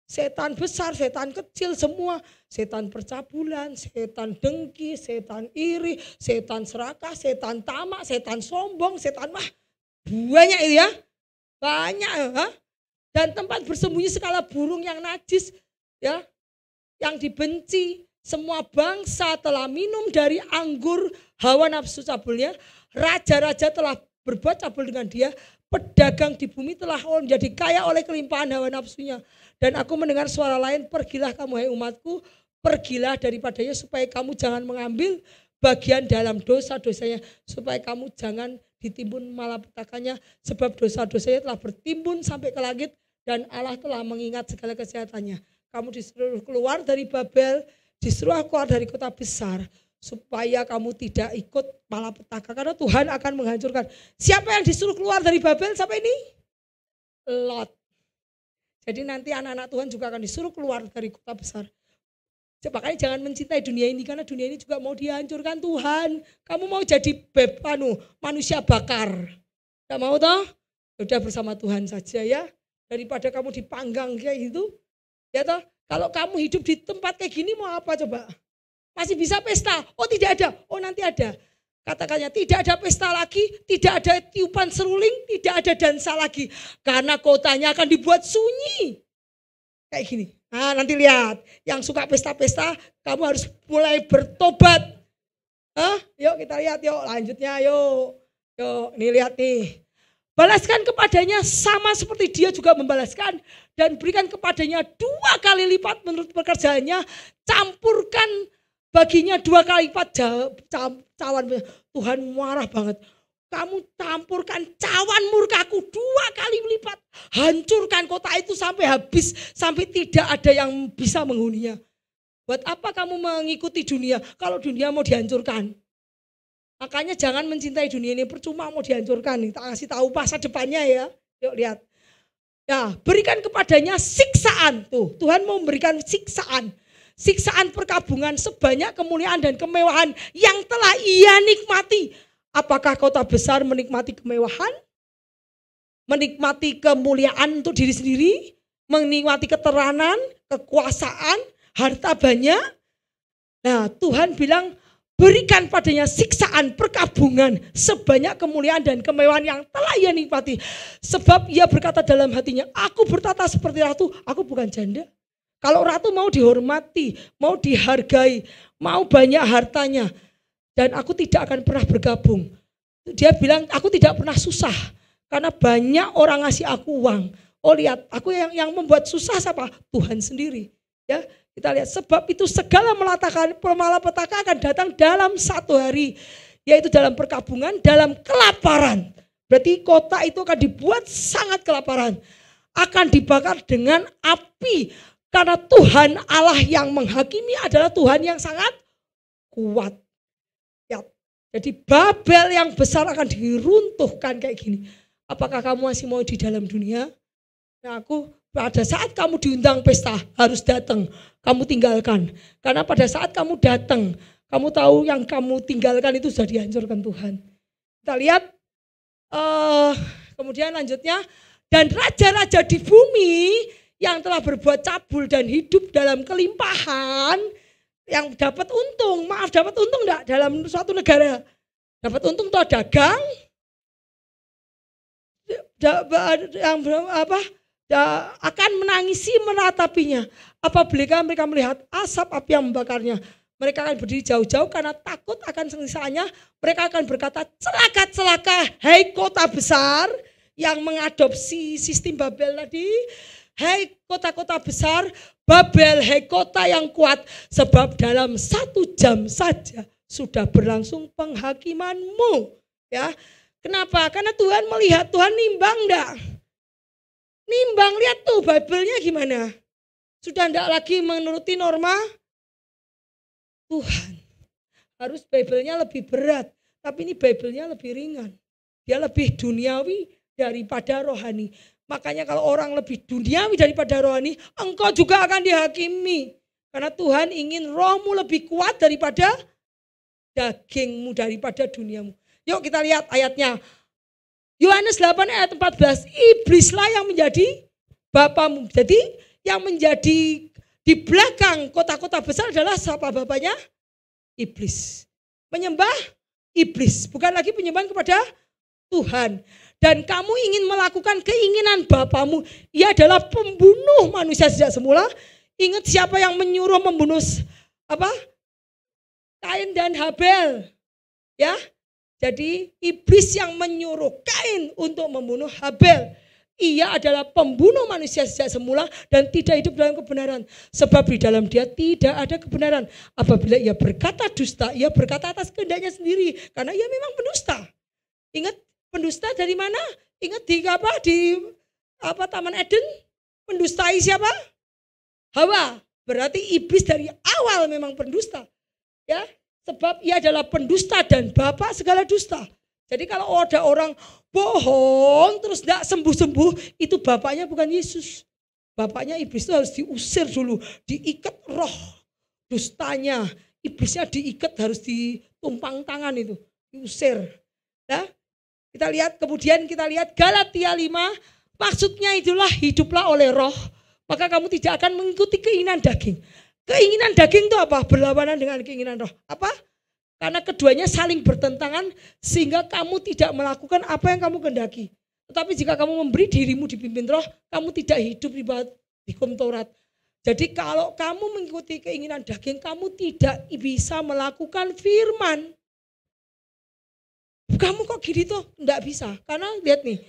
Setan besar, setan kecil semua. Setan percabulan, setan dengki, setan iri, setan serakah, setan tamak, setan sombong, setan banyak itu ya. Banyak. dan tempat bersembunyi segala burung yang najis, ya, yang dibenci. Semua bangsa telah minum dari anggur hawa nafsu cabulnya. Raja-raja telah berbuat cabul dengan dia. Pedagang di bumi telah menjadi kaya oleh kelimpahan hawa nafsunya. Dan aku mendengar suara lain, pergilah kamu hai umatku, pergilah daripadanya supaya kamu jangan mengambil bagian dalam dosa-dosanya, supaya kamu jangan ditimbun malapetakannya, sebab dosa-dosanya telah bertimbun sampai ke langit dan Allah telah mengingat segala kesehatannya. Kamu disuruh keluar dari Babel, disuruh keluar dari kota besar, supaya kamu tidak ikut malapetaka, karena Tuhan akan menghancurkan. Siapa yang disuruh keluar dari Babel sampai ini? Lot. Jadi nanti anak-anak Tuhan juga akan disuruh keluar dari kota besar. Makanya jangan mencintai dunia ini, karena dunia ini juga mau dihancurkan Tuhan. Kamu mau jadi manusia bakar, gak mau toh? Udah bersama Tuhan saja ya, daripada kamu dipanggang kayak gitu, ya toh? Kalau kamu hidup di tempat kayak gini mau apa coba? Masih bisa pesta? Oh tidak ada, oh nanti ada. Katakannya tidak ada pesta lagi, tidak ada tiupan seruling, tidak ada dansa lagi. Karena kotanya akan dibuat sunyi. Kayak gini. Nah nanti lihat, yang suka pesta-pesta kamu harus mulai bertobat. Yuk kita lihat yuk, lanjutnya yuk. Yuk nih lihat nih. Balaskan kepadanya sama seperti dia juga membalaskan, dan berikan kepadanya 2 kali lipat menurut pekerjaannya. Campurkan baginya 2 kali lipat cawan. Tuhan marah banget. Kamu campurkan cawan murkaku 2 kali lipat. Hancurkan kota itu sampai habis, sampai tidak ada yang bisa menghuninya. Buat apa kamu mengikuti dunia kalau dunia mau dihancurkan? Makanya jangan mencintai dunia ini, percuma mau dihancurkan. Kita kasih tahu masa depannya ya. Yuk lihat. Ya, berikan kepadanya siksaan. Tuh, Tuhan mau memberikan siksaan. Siksaan perkabungan sebanyak kemuliaan dan kemewahan yang telah ia nikmati. Apakah kota besar menikmati kemewahan? Menikmati kemuliaan untuk diri sendiri? Menikmati keteranan, kekuasaan, harta banyak? Nah, Tuhan bilang, berikan padanya siksaan perkabungan sebanyak kemuliaan dan kemewahan yang telah ia nikmati. Sebab ia berkata dalam hatinya, aku bertata seperti ratu, aku bukan janda. Kalau ratu mau dihormati, mau dihargai, mau banyak hartanya, dan aku tidak akan pernah bergabung. Dia bilang, aku tidak pernah susah, karena banyak orang ngasih aku uang. Oh lihat, aku yang membuat susah siapa? Tuhan sendiri. Ya. Kita lihat, sebab itu segala malapetaka akan datang dalam 1 hari. Yaitu dalam perkabungan, dalam kelaparan. Berarti kota itu akan dibuat sangat kelaparan. Akan dibakar dengan api. Karena Tuhan Allah yang menghakimi adalah Tuhan yang sangat kuat. Ya, jadi Babel yang besar akan diruntuhkan kayak gini. Apakah kamu masih mau di dalam dunia? Nah, pada saat kamu diundang pesta harus datang, kamu tinggalkan. Karena pada saat kamu datang, kamu tahu yang kamu tinggalkan itu sudah dihancurkan Tuhan. Kita lihat kemudian lanjutnya, dan raja-raja di bumi yang telah berbuat cabul dan hidup dalam kelimpahan, yang dapat untung, dapat untung enggak dalam suatu negara? Dapat untung tuh dagang, yang akan menangisi menatapinya. Apabila mereka melihat asap api yang membakarnya, mereka akan berdiri jauh-jauh karena takut akan sengsaanya. Mereka akan berkata, celaka-celaka, hai kota besar yang mengadopsi sistem Babel tadi. Hai kota-kota besar, Babel, hai kota yang kuat, sebab dalam 1 jam saja sudah berlangsung penghakimanmu. Ya, kenapa? Karena Tuhan melihat, Tuhan nimbang enggak? Nimbang, lihat tuh Babelnya gimana? Sudah enggak lagi menuruti norma Tuhan. Harus Babelnya lebih berat, tapi ini Babelnya lebih ringan. Dia lebih duniawi daripada rohani. Makanya kalau orang lebih duniawi daripada rohani, engkau juga akan dihakimi. Karena Tuhan ingin rohmu lebih kuat daripada dagingmu, daripada duniamu. Yuk kita lihat ayatnya. Yohanes 8 ayat 14, iblislah yang menjadi bapamu. Jadi yang menjadi di belakang kota-kota besar adalah siapa bapaknya? Iblis. Menyembah iblis, bukan lagi penyembahan kepada Tuhan. dan kamu ingin melakukan keinginan bapamu, ia adalah pembunuh manusia sejak semula. Ingat siapa yang menyuruh membunuh Kain dan Habel, ya. Jadi iblis yang menyuruh Kain untuk membunuh Habel. Ia adalah pembunuh manusia sejak semula dan tidak hidup dalam kebenaran. Sebab di dalam dia tidak ada kebenaran. Apabila ia berkata dusta, ia berkata atas kehendaknya sendiri. Karena ia memang pendusta. Ingat pendusta dari mana? Ingat di Taman Eden? Pendustai siapa? Hawa. Berarti iblis dari awal memang pendusta. Ya, sebab ia adalah pendusta dan bapa segala dusta. Jadi kalau ada orang bohong terus tidak sembuh-sembuh, itu bapaknya bukan Yesus. Bapaknya iblis itu harus diusir dulu, diikat roh dustanya. Iblisnya diikat, harus ditumpang tangan itu, diusir. Ya, kemudian kita lihat Galatia 5, maksudnya itulah hiduplah oleh roh, maka kamu tidak akan mengikuti keinginan daging. Keinginan daging itu apa? Berlawanan dengan keinginan roh. Apa? Karena keduanya saling bertentangan sehingga kamu tidak melakukan apa yang kamu kehendaki. Tetapi jika kamu memberi dirimu dipimpin roh, kamu tidak hidup di bawah hukum Taurat. Jadi kalau kamu mengikuti keinginan daging, kamu tidak bisa melakukan firman. Kamu kok gini tuh? Tidak bisa. Karena lihat nih,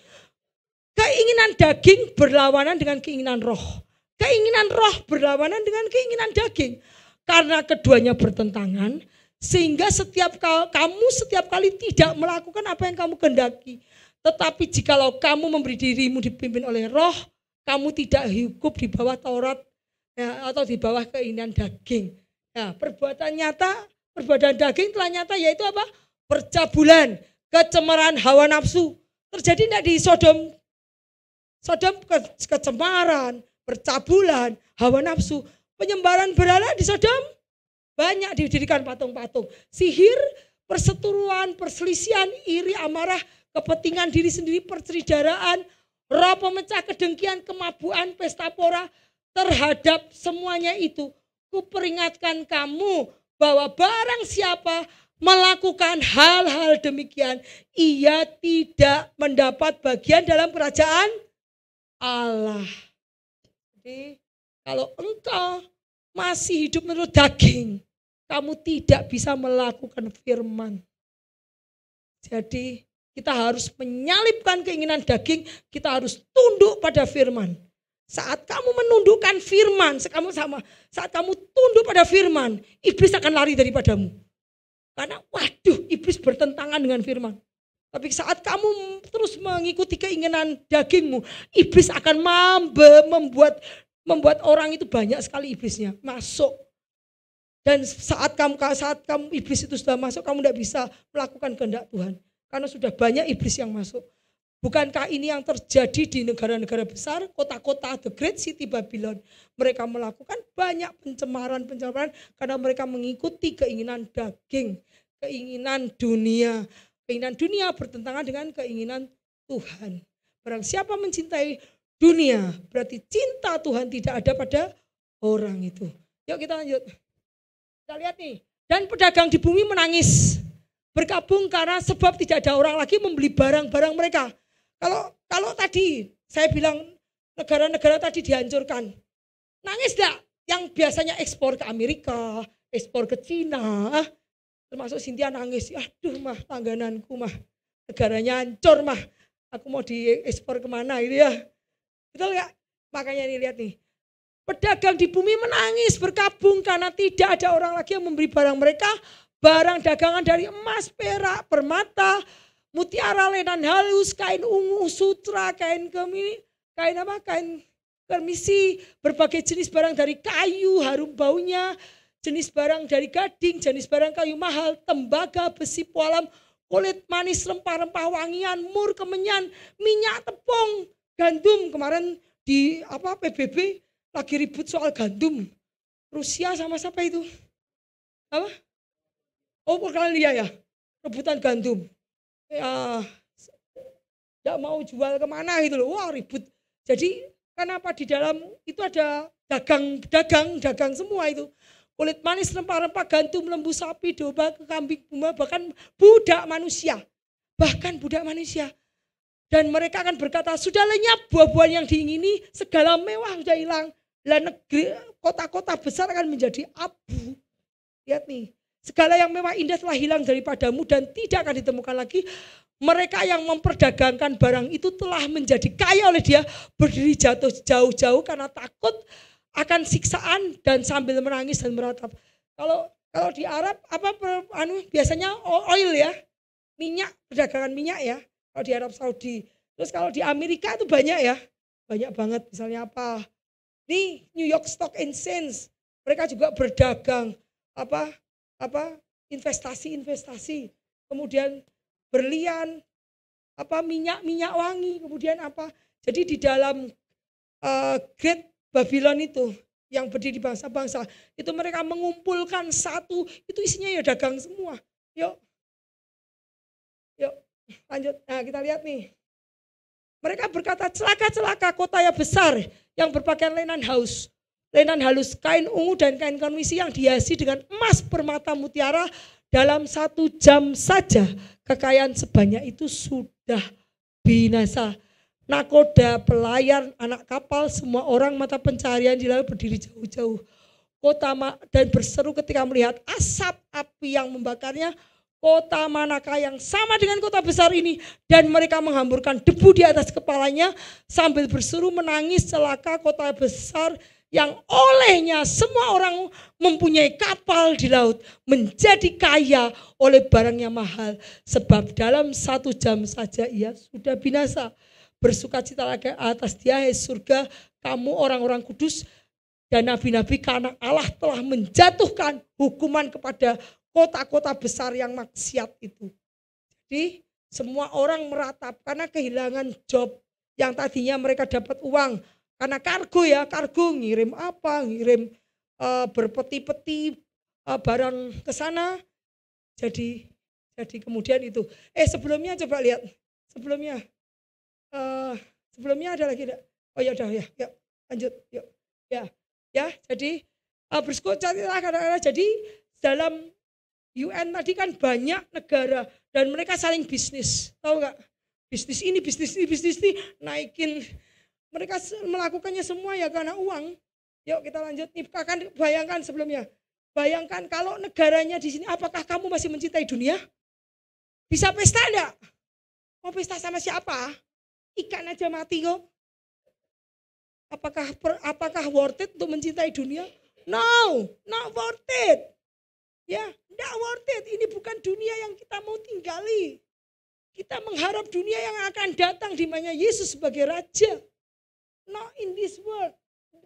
keinginan daging berlawanan dengan keinginan roh. Keinginan roh berlawanan dengan keinginan daging. Karena keduanya bertentangan, sehingga setiap kali tidak melakukan apa yang kamu kehendaki. Tetapi jikalau kamu memberi dirimu dipimpin oleh roh, kamu tidak hidup di bawah Taurat ya, atau di bawah keinginan daging. Ya, perbuatan daging telah nyata, yaitu apa? Percabulan, kecemaran hawa nafsu. Terjadi tidak di Sodom? Sodom kecemaran, percabulan, hawa nafsu. Penyembahan berhala di Sodom banyak, didirikan patung-patung. Sihir, perseteruan, perselisihan, iri, amarah, kepentingan diri sendiri, perceridaraan, roh pemecah, kedengkian, kemabuan, pesta pora. Terhadap semuanya itu, kuperingatkan kamu bahwa barang siapa melakukan hal-hal demikian, ia tidak mendapat bagian dalam kerajaan Allah. Jadi kalau engkau masih hidup menurut daging, kamu tidak bisa melakukan firman. Jadi kita harus menyalipkan keinginan daging, kita harus tunduk pada firman. Saat kamu menundukkan firman, saat kamu tunduk pada firman, iblis akan lari daripadamu. Karena iblis bertentangan dengan firman. Tapi saat kamu terus mengikuti keinginan dagingmu, iblis akan membuat orang itu banyak sekali iblisnya masuk. Dan saat kamu iblis itu sudah masuk, kamu tidak bisa melakukan kehendak Tuhan. Karena sudah banyak iblis yang masuk. Bukankah ini yang terjadi di negara-negara besar, kota-kota, the great city Babylon. Mereka melakukan banyak pencemaran karena mereka mengikuti keinginan daging, keinginan dunia. Keinginan dunia bertentangan dengan keinginan Tuhan. Barang siapa mencintai dunia, berarti cinta Tuhan tidak ada pada orang itu. Yuk kita lanjut. Kita lihat nih. Dan pedagang di bumi menangis, berkabung karena sebab tidak ada orang lagi membeli barang-barang mereka. Kalau tadi saya bilang negara-negara tadi dihancurkan, nangis enggak? Yang biasanya ekspor ke Amerika, ekspor ke Cina, termasuk Cynthia nangis. Aduh mah, langgananku mah, negaranya hancur mah, aku mau diekspor kemana gitu ya. Betul enggak? Makanya nih lihat nih. Pedagang di bumi menangis berkabung karena tidak ada orang lagi yang memberi barang mereka. Barang dagangan dari emas, perak, permata, mutiara, lenan halus, kain ungu, sutra, kain kermisi, berbagai jenis barang dari kayu, harum baunya, jenis barang dari gading, jenis barang kayu mahal, tembaga, besi pualam, kulit manis, rempah-rempah wangian, mur, kemenyan, minyak tepung, gandum. Kemarin di PBB lagi ribut soal gandum. Rusia sama siapa itu? Apa? Oh, Polandia ya. Rebutan gandum. Ya, tidak mau jual kemana gitu loh. Wah, ribut. Jadi kenapa di dalam itu ada dagang semua itu. Kulit manis, rempah-rempah, gandum, lembu sapi, domba, kambing, bahkan budak manusia. Dan mereka akan berkata, sudah lenyap buah-buahan yang diingini, segala mewah sudah hilang. Lah negeri, kota-kota besar akan menjadi abu. Lihat nih, segala yang mewah indah telah hilang daripadamu dan tidak akan ditemukan lagi. Mereka yang memperdagangkan barang itu telah menjadi kaya oleh dia, berdiri jatuh jauh-jauh karena takut akan siksaan dan sambil menangis dan meratap. Kalau di Arab biasanya oil ya, minyak, perdagangan minyak ya. Kalau di Arab Saudi. Terus kalau di Amerika itu banyak ya, banyak banget. Misalnya apa? Nih New York Stock Exchange, mereka juga berdagang investasi. Kemudian berlian, minyak wangi, kemudian apa. Jadi di dalam Great Babylon itu yang berdiri bangsa-bangsa, itu mereka mengumpulkan satu, itu isinya ya dagang semua. Yuk lanjut. Nah kita lihat nih. Mereka berkata, celaka-celaka kota yang besar yang berpakaian lenan halus, kain ungu dan kain kanwisi yang dihiasi dengan emas, permata, mutiara. Dalam 1 jam saja kekayaan sebanyak itu sudah binasa. Nakoda, pelayan, anak kapal, semua orang mata pencarian di laut berdiri jauh-jauh. Kota dan berseru ketika melihat asap api yang membakarnya. Kota manakah yang sama dengan kota besar ini? Dan mereka menghamburkan debu di atas kepalanya sambil berseru menangis, celaka kota besar yang olehnya semua orang mempunyai kapal di laut, menjadi kaya oleh barang yang mahal. Sebab dalam 1 jam saja ia sudah binasa. Bersukacitalah ke atas dia, hai surga, kamu orang-orang kudus dan nabi-nabi, karena Allah telah menjatuhkan hukuman kepada kota-kota besar yang maksiat itu. Jadi semua orang meratap karena kehilangan job yang tadinya mereka dapat uang. Karena kargo ngirim berpeti-peti barang ke sana. Jadi kemudian itu. Sebelumnya coba lihat. Sebelumnya ada lagi enggak? Oh ya udah ya. Lanjut. Yuk. Ya, jadi bersekocaklah kadang-kadang. Jadi dalam UN tadi kan banyak negara dan mereka saling bisnis. Tahu enggak? Bisnis ini naikin. Mereka melakukannya semua ya karena uang. Yuk kita lanjut nih. Bayangkan sebelumnya. Bayangkan kalau negaranya di sini, apakah kamu masih mencintai dunia? Bisa pesta enggak? Mau pesta sama siapa? Ikan aja mati kok. Apakah worth it untuk mencintai dunia? No, not worth it. Ya, enggak worth it. Ini bukan dunia yang kita mau tinggali. Kita mengharap dunia yang akan datang di mana Yesus sebagai Raja. Not in this world,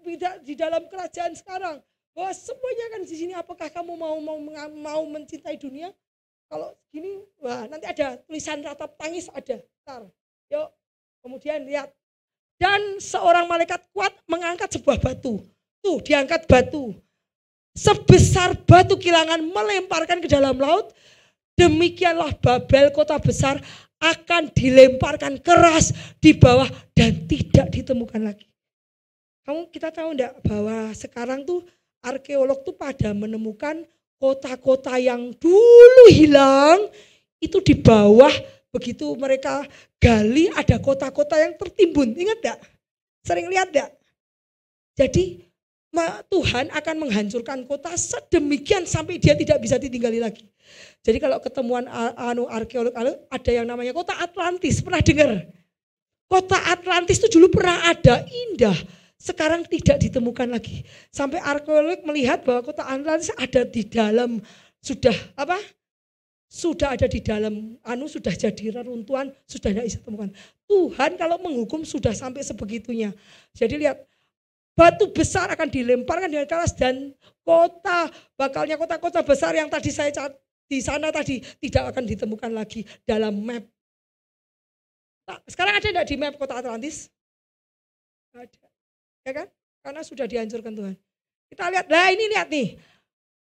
tidak di dalam kerajaan sekarang. Bahwa semuanya kan di sini. Apakah kamu mau mencintai dunia? Kalau gini, wah nanti ada tulisan ratap tangis ada. Ntar, yuk, kemudian lihat. Dan seorang malaikat kuat mengangkat sebuah batu. Tuh, diangkat batu. Sebesar batu kilangan melemparkan ke dalam laut. Demikianlah Babel kota besar akan dilemparkan keras di bawah dan tidak ditemukan lagi. Kita tahu enggak bahwa sekarang tuh arkeolog tuh pada menemukan kota-kota yang dulu hilang itu di bawah, begitu mereka gali ada kota-kota yang tertimbun. Ingat enggak? Sering lihat enggak? Jadi Tuhan akan menghancurkan kota sedemikian sampai dia tidak bisa ditinggali lagi. Jadi kalau ketemuan arkeolog ada yang namanya kota Atlantis, pernah dengar? Kota Atlantis itu dulu pernah ada, indah. Sekarang tidak ditemukan lagi. Sampai arkeolog melihat bahwa kota Atlantis ada di dalam, sudah ada di dalam, sudah jadi reruntuhan, sudah tidak bisa ditemukan. Tuhan kalau menghukum sudah sampai sebegitunya. Jadi lihat, batu besar akan dilemparkan dengan keras dan bakalnya kota-kota besar yang tadi saya catat di sana tadi tidak akan ditemukan lagi dalam map. Nah, sekarang ada enggak di map kota Atlantis? Ada. Ya kan? Karena sudah dihancurkan Tuhan. Kita lihat, lihat nih.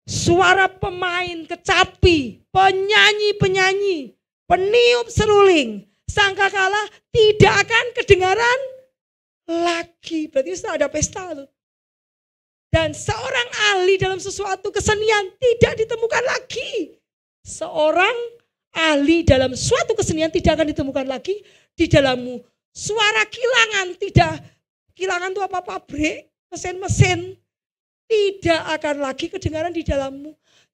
Suara pemain kecapi, penyanyi-penyanyi, peniup seruling, sangkakala tidak akan kedengaran lagi. Berarti sudah ada pesta loh. Dan seorang ahli dalam sesuatu kesenian tidak ditemukan lagi. Seorang ahli dalam suatu kesenian tidak akan ditemukan lagi. di dalammu. Suara kilangan kilangan itu apa? Pabrik, mesin-mesin tidak akan lagi kedengaran di dalammu.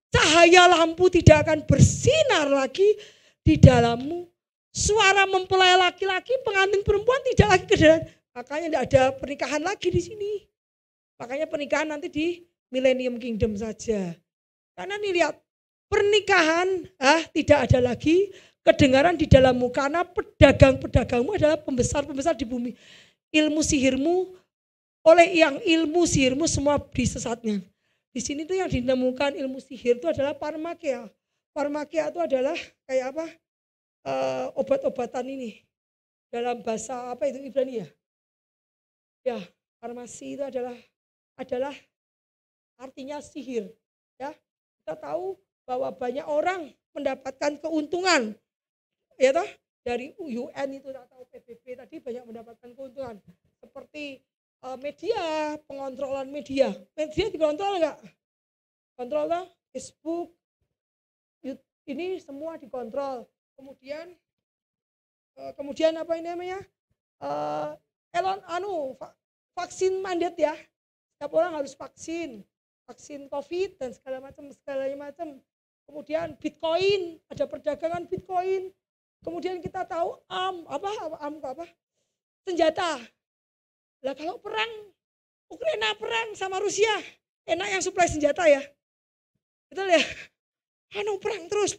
Cahaya lampu tidak akan bersinar lagi di dalammu. Suara mempelai laki-laki, pengantin perempuan tidak lagi kedengaran. Makanya tidak ada pernikahan lagi di sini. Makanya pernikahan nanti di Millennium Kingdom saja. Karena nih lihat, pernikahan tidak ada lagi kedengaran di dalammu. Karena pedagang-pedagangmu adalah pembesar-pembesar di bumi. Ilmu sihirmu, oleh yang ilmu sihirmu semua disesatnya. Di sini tuh yang ditemukan ilmu sihir itu adalah farmakia. Farmakia itu adalah kayak apa? Obat-obatan ini. Dalam bahasa apa itu Ibrani ya? Ya, farmasi itu adalah artinya sihir. Ya, kita tahu bahwa banyak orang mendapatkan keuntungan, ya toh, dari UN itu atau PBB tadi banyak mendapatkan keuntungan. Seperti media, pengontrolan media. Media dikontrol enggak? Kontrol toh, Facebook, YouTube, ini semua dikontrol. Kemudian apa ini namanya? Vaksin mandat ya. Setiap orang harus vaksin COVID dan segalanya macam. Kemudian Bitcoin, ada perdagangan Bitcoin. Kemudian kita tahu senjata. Lah kalau perang, Ukraina perang sama Rusia, enak yang suplai senjata ya. Betul ya? Perang terus.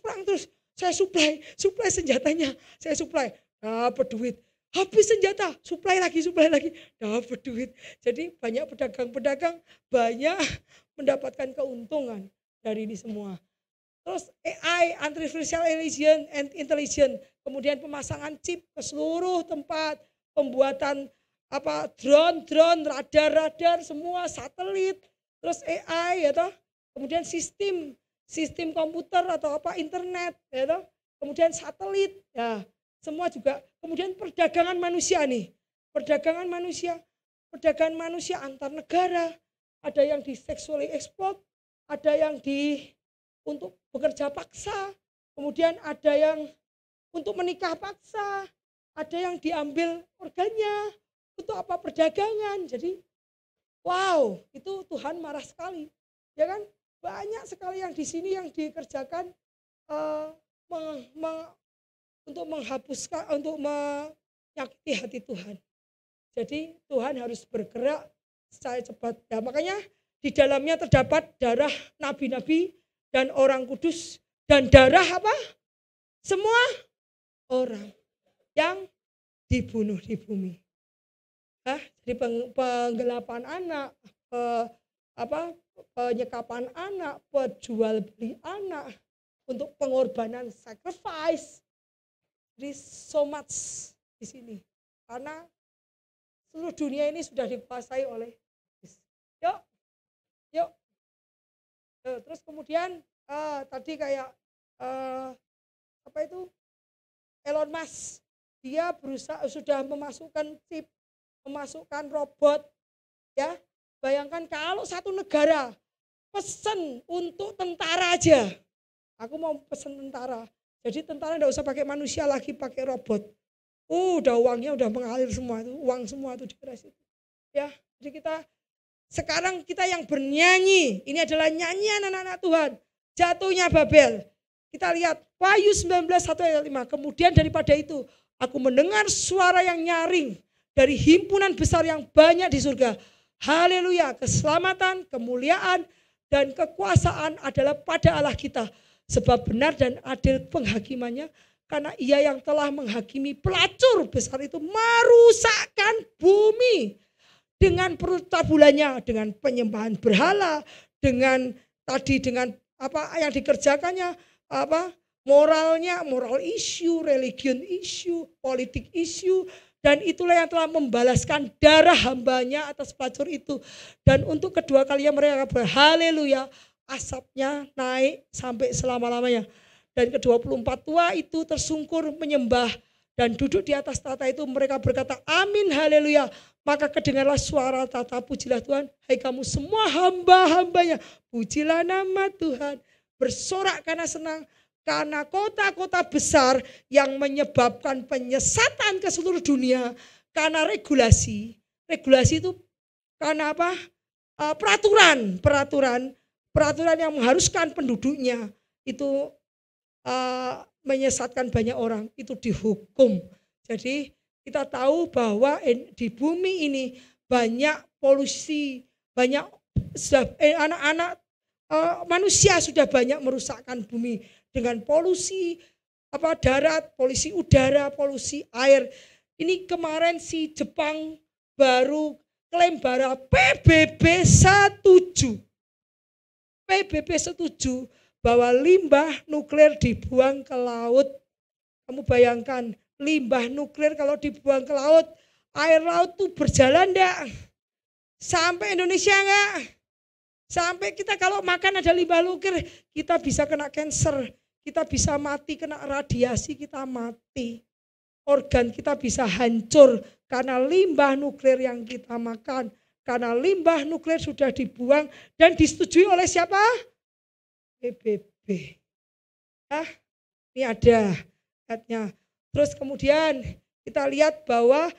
Saya suplai senjatanya, saya suplai. Dapat duit. Habis senjata, suplai lagi, dapat duit. Jadi banyak pedagang-pedagang banyak mendapatkan keuntungan dari ini semua. Terus AI, artificial intelligence, kemudian pemasangan chip ke seluruh tempat, pembuatan drone, radar, semua satelit, terus AI ya toh. Kemudian sistem komputer atau internet ya toh. Kemudian satelit ya. Semua juga, kemudian perdagangan manusia perdagangan manusia antar negara, ada yang di sexually exploit, ada yang untuk bekerja paksa, kemudian ada yang untuk menikah paksa, ada yang diambil organnya, untuk perdagangan. Jadi wow, itu Tuhan marah sekali, ya kan? Banyak sekali yang di sini yang dikerjakan untuk menghapuskan, untuk menyakiti hati Tuhan. Jadi Tuhan harus bergerak secara cepat. Ya, makanya di dalamnya terdapat darah nabi-nabi dan orang kudus dan darah semua orang yang dibunuh di bumi. Jadi penggelapan anak, penyekapan anak, perjual beli anak untuk pengorbanan sacrifice. Jadi so much di sini. Karena seluruh dunia ini sudah dikuasai oleh Yuk. Terus kemudian tadi kayak Elon Musk, dia berusaha sudah memasukkan chip, memasukkan robot, ya. Bayangkan kalau satu negara pesen untuk tentara aja, aku mau pesen tentara. Jadi tentara enggak usah pakai manusia lagi, pakai robot. Udah uangnya udah mengalir semua itu, uang semua itu dikasih. Ya, jadi sekarang kita yang bernyanyi, ini adalah nyanyian anak-anak Tuhan. Jatuhnya Babel. Kita lihat Wahyu 19:1-5. Kemudian daripada itu, aku mendengar suara yang nyaring dari himpunan besar yang banyak di surga. Haleluya, keselamatan, kemuliaan, dan kekuasaan adalah pada Allah kita. Sebab benar dan adil penghakimannya, karena ia yang telah menghakimi pelacur besar itu merusakkan bumi dengan percabulannya, dengan penyembahan berhala, dengan apa yang dikerjakannya, moralnya, moral issue, religion issue, politik issue, dan itulah yang telah membalaskan darah hambanya atas pelacur itu. Dan untuk kedua kalinya mereka berhaleluya, asapnya naik sampai selama-lamanya. Dan ke-24 tua itu tersungkur menyembah dan duduk di atas tahta itu, mereka berkata amin haleluya. Maka kedengarlah suara tata, pujilah Tuhan, hai kamu semua hamba-hambanya, pujilah nama Tuhan, bersorak karena senang, Karena kota-kota besar yang menyebabkan penyesatan ke seluruh dunia karena regulasi. Regulasi itu karena apa? Peraturan yang mengharuskan penduduknya itu menyesatkan banyak orang, itu dihukum. Jadi kita tahu bahwa di bumi ini banyak polusi, banyak anak-anak manusia sudah banyak merusakkan bumi dengan polusi darat, polusi udara, polusi air. Ini kemarin si Jepang baru klaim bahwa PBB setuju bahwa limbah nuklir dibuang ke laut. Kamu bayangkan limbah nuklir kalau dibuang ke laut, air laut tuh berjalan enggak? Sampai Indonesia enggak? Sampai kita kalau makan ada limbah nuklir, kita bisa kena kanker, kita bisa mati, kena radiasi kita mati. Organ kita bisa hancur karena limbah nuklir yang kita makan. Karena limbah nuklir sudah dibuang dan disetujui oleh siapa? PBB. Ini ada ayatnya. Terus kemudian kita lihat bahwa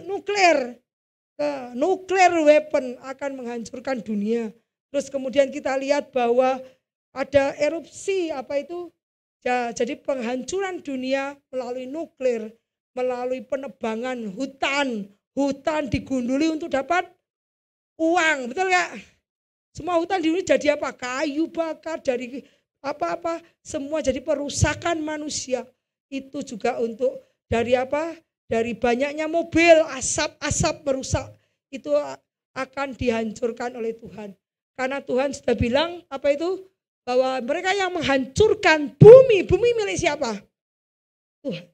nuclear weapon akan menghancurkan dunia. Terus kemudian kita lihat bahwa ada erupsi jadi penghancuran dunia melalui nuklir, melalui penebangan hutan digunduli untuk dapat uang, betul nggak? Semua hutan di dunia jadi apa? Kayu bakar, dari apa-apa, semua jadi perusakan manusia. Itu juga untuk dari apa? Dari banyaknya mobil, asap merusak, itu akan dihancurkan oleh Tuhan. Karena Tuhan sudah bilang bahwa mereka yang menghancurkan bumi milik siapa? Tuhan.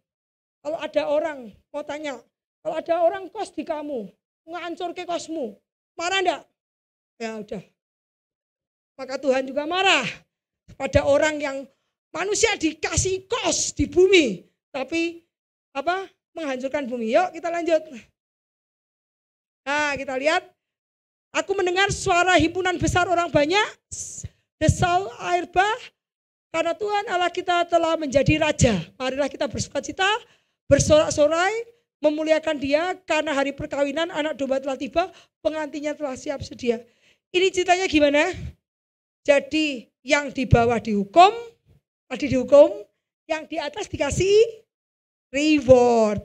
Kalau ada orang, mau tanya, kalau ada orang kos di kamu, ngancur ke kosmu, marah enggak? Ya udah. Maka Tuhan juga marah pada orang yang manusia dikasih kos di bumi, tapi menghancurkan bumi. Yuk kita lanjut. Nah kita lihat, aku mendengar suara himpunan besar orang banyak, desau air bah, karena Tuhan Allah kita telah menjadi raja. Marilah kita bersukacita, bersorak-sorai, memuliakan Dia, karena hari perkawinan anak domba telah tiba, pengantinnya telah siap sedia. Ini ceritanya gimana? Jadi yang di bawah dihukum, yang di atas dikasih reward.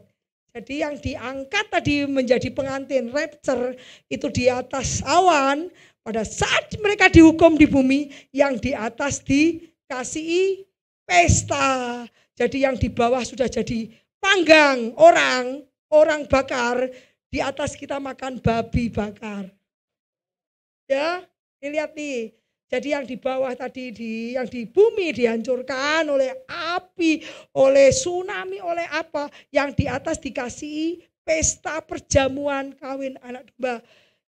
Jadi yang diangkat tadi menjadi pengantin, rapture, itu di atas awan. Pada saat mereka dihukum di bumi, yang di atas dikasih pesta. Jadi yang di bawah sudah jadi panggang orang bakar, di atas kita makan babi bakar. Ya, dilihat nih. Jadi yang di bawah tadi, yang di bumi dihancurkan oleh api, oleh tsunami, oleh apa. Yang di atas dikasih pesta perjamuan kawin anak domba.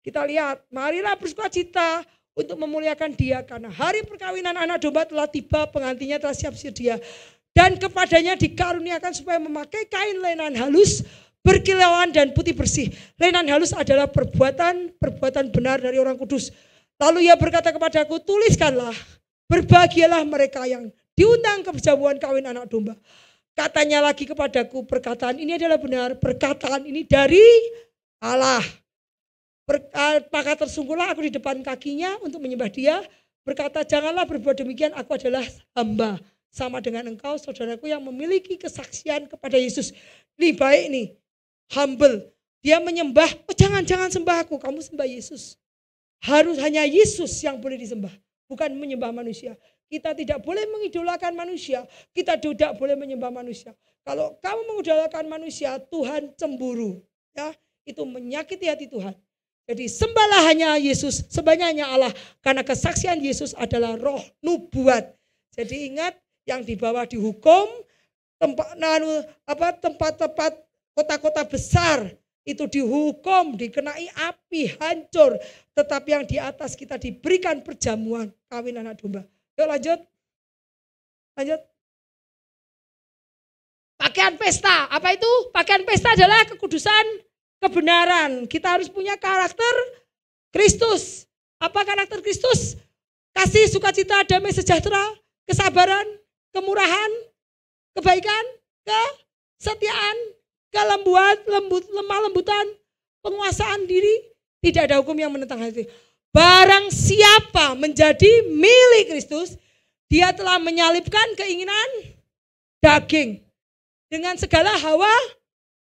Kita lihat, marilah bersukacita untuk memuliakan Dia, karena hari perkawinan anak domba telah tiba, pengantinnya telah siap sedia. Dan kepadanya dikaruniakan supaya memakai kain lenan halus, berkilauan dan putih bersih. Lenan halus adalah perbuatan benar dari orang kudus. Lalu Ia berkata kepadaku, tuliskanlah, berbahagialah mereka yang diundang ke perjamuan kawin anak domba. Katanya lagi kepadaku, perkataan ini adalah benar, perkataan ini dari Allah. Maka tersungguhlah aku di depan kakinya untuk menyembah Dia, berkata, janganlah berbuat demikian, aku adalah hamba, sama dengan engkau saudaraku yang memiliki kesaksian kepada Yesus. Ini baik nih, humble. Dia menyembah, jangan sembah aku, kamu sembah Yesus. Harus hanya Yesus yang boleh disembah, bukan menyembah manusia. Kita tidak boleh mengidolakan manusia, kita tidak boleh menyembah manusia. Kalau kamu mengidolakan manusia, Tuhan cemburu. Ya, itu menyakiti hati Tuhan. Jadi sembahlah hanya Yesus, sembahnya hanya Allah, karena kesaksian Yesus adalah roh nubuat. Jadi ingat, yang di bawah dihukum, tempat-tempat kota-kota besar itu dihukum, dikenai api, hancur. Tetapi yang di atas kita diberikan perjamuan kawin anak domba. Yuk lanjut. Pakaian pesta, apa itu? Pakaian pesta adalah kekudusan, kebenaran. Kita harus punya karakter Kristus. Apa karakter Kristus? Kasih, sukacita, damai, sejahtera, kesabaran, kemurahan, kebaikan, kesetiaan, lemah lembutan, penguasaan diri. Tidak ada hukum yang menentang hal itu. Barang siapa menjadi milik Kristus, dia telah menyalibkan keinginan daging. Dengan segala hawa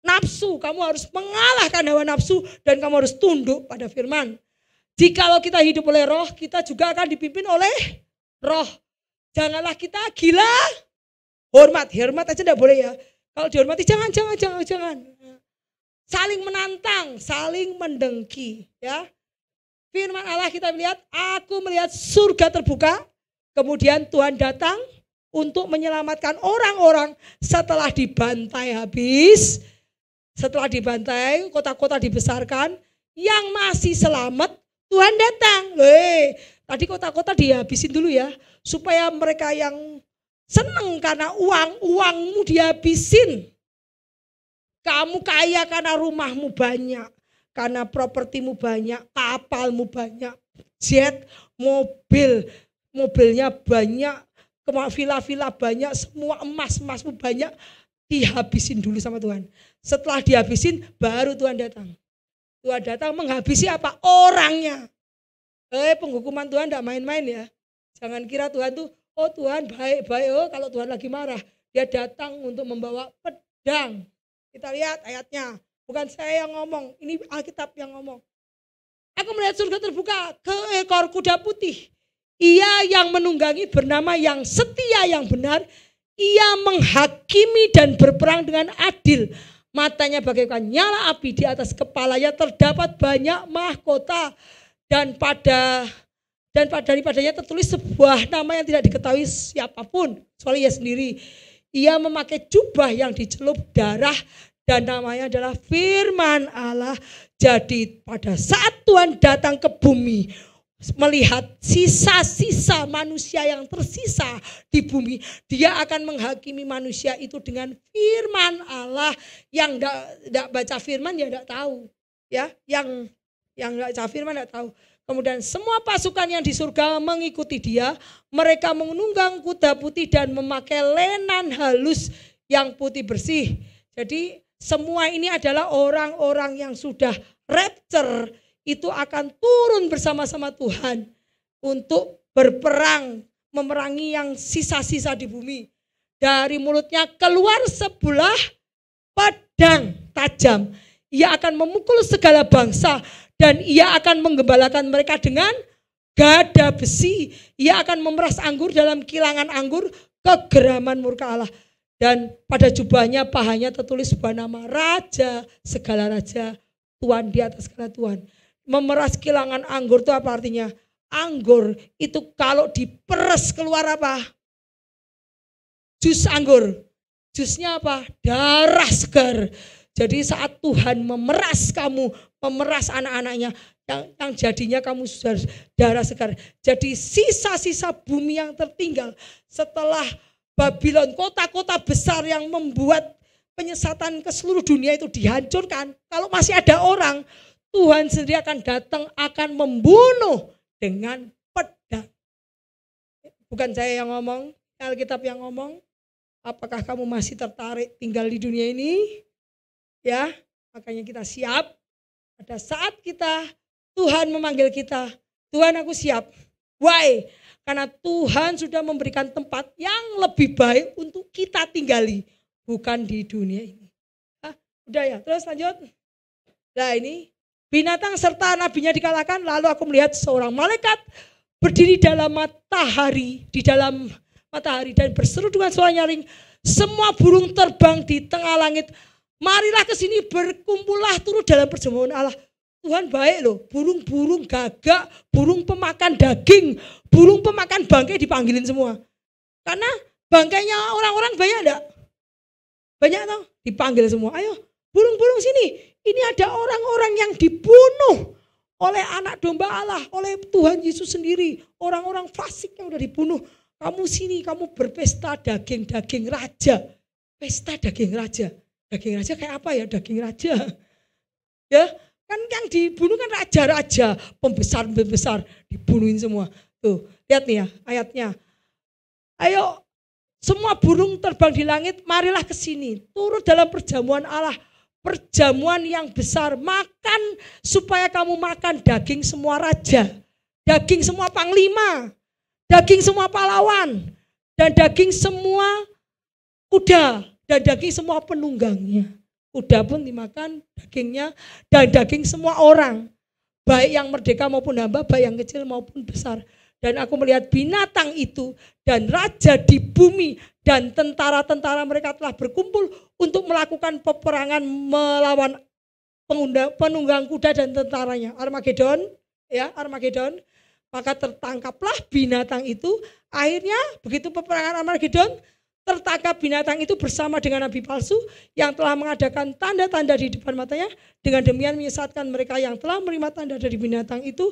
nafsu, kamu harus mengalahkan hawa nafsu dan kamu harus tunduk pada firman. Jikalau kita hidup oleh roh, kita juga akan dipimpin oleh roh. Janganlah kita gila. Hormat aja tidak boleh ya. Kalau dihormati jangan. Saling menantang, saling mendengki, ya. Firman Allah kita melihat, aku melihat surga terbuka, kemudian Tuhan datang untuk menyelamatkan orang-orang setelah dibantai habis. Setelah dibantai, kota-kota dibesarkan, yang masih selamat Tuhan datang. Tadi kota-kota dihabisin dulu ya, supaya mereka yang seneng karena uangmu dihabisin. Kamu kaya karena rumahmu banyak, karena propertimu banyak, kapalmu banyak, jet, mobilnya banyak, villa-villa banyak, semua emasmu banyak, dihabisin dulu sama Tuhan. Setelah dihabisin baru Tuhan datang. Tuhan datang menghabisi apa? Orangnya. Penghukuman Tuhan tidak main-main ya. Jangan kira Tuhan tuh, oh Tuhan baik. Kalau Tuhan lagi marah, dia datang untuk membawa pedang. Kita lihat ayatnya, bukan saya yang ngomong, ini Alkitab yang ngomong. Aku melihat surga terbuka, ke ekor kuda putih. Ia yang menunggangi bernama yang setia yang benar. Ia menghakimi dan berperang dengan adil. Matanya bagaikan nyala api, di atas kepalanya terdapat banyak mahkota. Dan daripadanya tertulis sebuah nama yang tidak diketahui siapapun, kecuali ia sendiri. Ia memakai jubah yang dicelup darah dan namanya adalah Firman Allah. Jadi pada saat Tuhan datang ke bumi, melihat sisa-sisa manusia yang tersisa di bumi, dia akan menghakimi manusia itu dengan firman Allah. Yang tidak baca firman ya tidak tahu, ya. Yang baca firman tidak tahu. Kemudian semua pasukan yang di surga mengikuti dia. Mereka menunggang kuda putih dan memakai lenan halus yang putih bersih. Jadi semua ini adalah orang-orang yang sudah rapture. Itu akan turun bersama-sama Tuhan untuk berperang, memerangi yang sisa-sisa di bumi. Dari mulutnya keluar sebuah pedang tajam. Ia akan memukul segala bangsa dan ia akan menggembalakan mereka dengan gada besi. Ia akan memeras anggur dalam kilangan anggur, kegeraman murka Allah. Dan pada jubahnya pahanya tertulis sebuah nama, Raja segala raja, Tuhan di atas segala Tuhan. Memeras kilangan anggur itu apa artinya? Anggur itu kalau diperes keluar apa? Jus anggur. Jusnya apa? Darah segar. Jadi saat Tuhan memeras kamu, memeras anak-anaknya, yang jadinya kamu sudah darah segar. Jadi sisa-sisa bumi yang tertinggal setelah Babylon, kota-kota besar yang membuat penyesatan ke seluruh dunia itu dihancurkan. Kalau masih ada orang, Tuhan sendiri akan datang, akan membunuh dengan pedang. Bukan saya yang ngomong, Alkitab yang ngomong. Apakah kamu masih tertarik tinggal di dunia ini? Ya, makanya kita siap. Pada saat Tuhan memanggil kita, Tuhan aku siap. Why? Karena Tuhan sudah memberikan tempat yang lebih baik untuk kita tinggali. Bukan di dunia ini. Udah ya, terus lanjut. Nah ini, binatang serta nabinya dikalahkan, lalu aku melihat seorang malaikat berdiri dalam matahari, dan berseru dengan suara nyaring, semua burung terbang di tengah langit, marilah ke sini, berkumpullah turut dalam perjamuan Allah. Tuhan baik loh, burung-burung gagak, burung pemakan daging, burung pemakan bangkai dipanggilin semua. Karena bangkainya orang-orang banyak enggak? Banyak tau? Dipanggil semua, ayo burung-burung sini. Ini ada orang-orang yang dibunuh oleh anak domba Allah, oleh Tuhan Yesus sendiri. Orang-orang fasik yang udah dibunuh. Kamu sini, kamu berpesta daging-daging raja. Pesta daging raja. Daging raja kayak apa ya? Daging raja. Ya, kan yang dibunuh kan raja-raja, pembesar-pembesar dibunuhin semua. Tuh, lihat nih ya ayatnya. Ayo semua burung terbang di langit, marilah ke sini. Turut dalam perjamuan Allah. Perjamuan yang besar. Makan supaya kamu makan daging semua raja. Daging semua panglima. Daging semua pahlawan. Dan daging semua kuda. Dan daging semua penunggangnya. Kuda pun dimakan dagingnya. Dan daging semua orang. Baik yang merdeka maupun hamba, baik yang kecil maupun besar. Dan aku melihat binatang itu dan raja di bumi dan tentara-tentara mereka telah berkumpul untuk melakukan peperangan melawan penunggang kuda dan tentaranya. Armageddon, ya Armageddon. Maka tertangkaplah binatang itu. Akhirnya begitu peperangan Armageddon, tertangkap binatang itu bersama dengan nabi palsu yang telah mengadakan tanda-tanda di depan matanya. Dengan demikian menyesatkan mereka yang telah menerima tanda dari binatang itu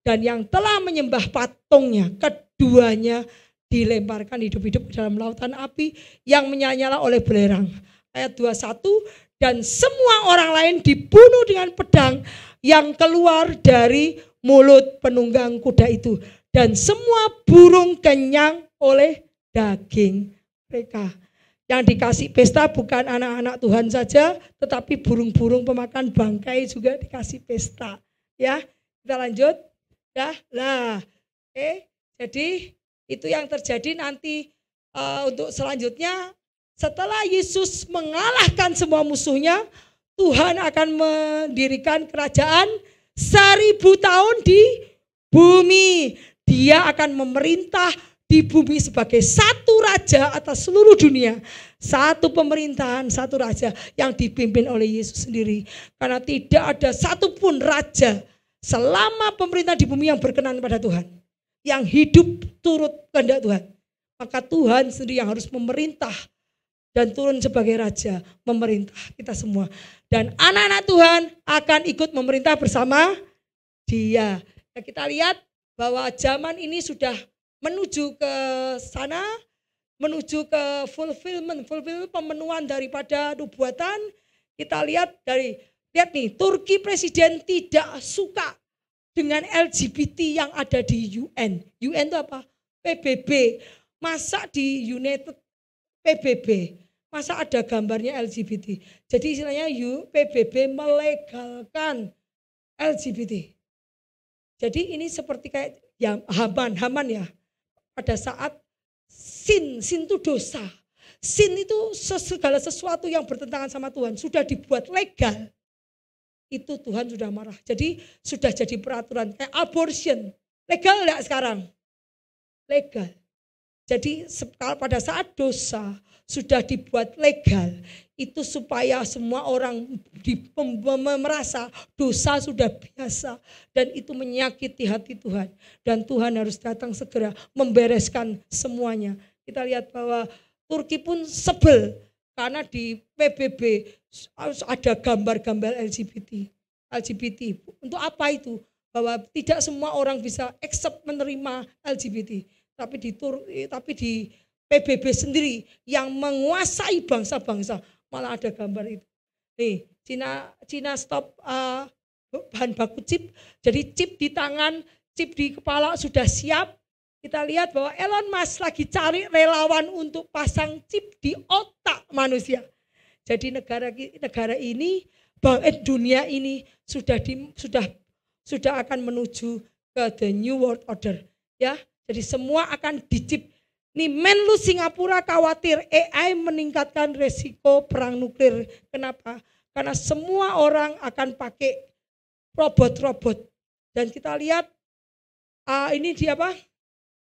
dan yang telah menyembah patungnya. Keduanya dilemparkan hidup-hidup ke dalam lautan api yang menyala-nyala oleh belerang. Ayat 21, dan semua orang lain dibunuh dengan pedang yang keluar dari mulut penunggang kuda itu. Dan semua burung kenyang oleh daging mereka. Yang dikasih pesta bukan anak-anak Tuhan saja, tetapi burung-burung pemakan bangkai juga dikasih pesta. Ya, kita lanjut. Ya, lah, jadi itu yang terjadi nanti untuk selanjutnya setelah Yesus mengalahkan semua musuhnya, Tuhan akan mendirikan kerajaan 1000 tahun di bumi. Dia akan memerintah di bumi sebagai satu raja atas seluruh dunia. Satu pemerintahan, satu raja yang dipimpin oleh Yesus sendiri. Karena tidak ada satupun raja selama pemerintah di bumi yang berkenan pada Tuhan. Yang hidup turut kehendak Tuhan. Maka Tuhan sendiri yang harus memerintah dan turun sebagai raja memerintah kita semua. Dan anak-anak Tuhan akan ikut memerintah bersama Dia. Nah, kita lihat bahwa zaman ini sudah menuju ke sana, menuju ke fulfillment pemenuhan daripada nubuatan. Kita lihat nih, Turki presiden tidak suka dengan LGBT yang ada di UN. UN itu apa? PBB. Masa di United PBB, masa ada gambarnya LGBT. Jadi istilahnya PBB melegalkan LGBT. Jadi ini seperti kayak ya, Haman ya. Pada saat sin itu dosa. Sin itu segala sesuatu yang bertentangan sama Tuhan sudah dibuat legal. Itu Tuhan sudah marah. Jadi sudah jadi peraturan kayak abortion. Legal enggak sekarang? Legal. Jadi pada saat dosa sudah dibuat legal, itu supaya semua orang merasa dosa sudah biasa dan itu menyakiti hati Tuhan. Dan Tuhan harus datang segera membereskan semuanya. Kita lihat bahwa Turki pun sebel karena di PBB ada gambar-gambar LGBT. Untuk apa itu? Bahwa tidak semua orang bisa accept menerima LGBT. Tapi di PBB sendiri yang menguasai bangsa-bangsa malah ada gambar itu. Nih, Cina stop bahan baku chip. Jadi chip di tangan, chip di kepala sudah siap. Kita lihat bahwa Elon Musk lagi cari relawan untuk pasang chip di otak manusia. Jadi negara ini, dunia ini sudah akan menuju ke the new world order, ya. Jadi semua akan dicip. Nih Menlu Singapura khawatir AI meningkatkan resiko perang nuklir. Kenapa? Karena semua orang akan pakai robot-robot. Dan kita lihat ini dia apa?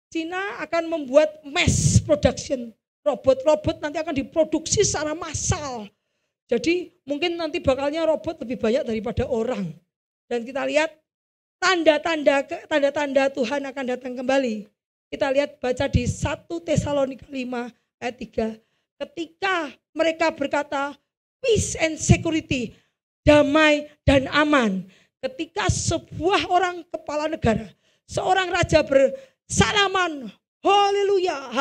Cina akan membuat mass production. Robot-robot nanti akan diproduksi secara massal. Jadi mungkin nanti bakalnya robot lebih banyak daripada orang. Dan kita lihat tanda-tanda Tuhan akan datang kembali. Kita lihat baca di 1 Tesalonika 5 ayat 3. Ketika mereka berkata peace and security, damai dan aman. Ketika sebuah orang kepala negara, seorang raja bersalaman, haleluya,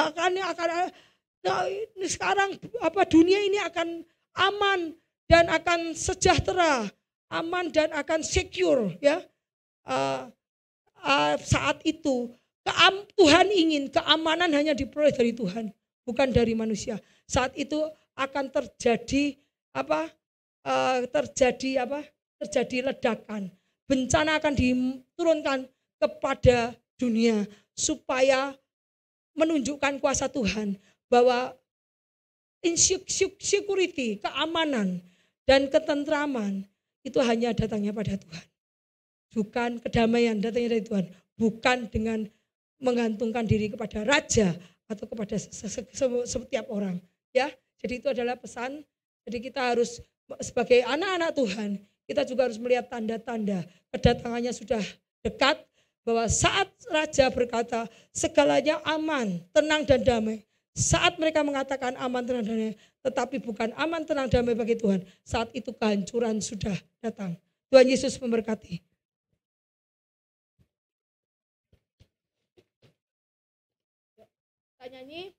sekarang dunia ini akan aman dan akan sejahtera, aman dan akan secure, ya. Saat itu Tuhan ingin keamanan hanya diperoleh dari Tuhan, bukan dari manusia. Saat itu akan terjadi terjadi ledakan. Bencana akan diturunkan kepada dunia supaya menunjukkan kuasa Tuhan bahwa insecurity, keamanan dan ketentraman itu hanya datangnya pada Tuhan. Bukan kedamaian datangnya dari Tuhan, bukan dengan menggantungkan diri kepada raja atau kepada setiap orang, ya. Jadi itu adalah pesan. Jadi kita harus sebagai anak-anak Tuhan, kita juga harus melihat tanda-tanda kedatangannya sudah dekat, bahwa saat raja berkata segalanya aman, tenang dan damai. Saat mereka mengatakan aman, tenang, dan damai, tetapi bukan aman, tenang, damai bagi Tuhan, saat itu kehancuran sudah datang. Tuhan Yesus memberkati. Kita nyanyi.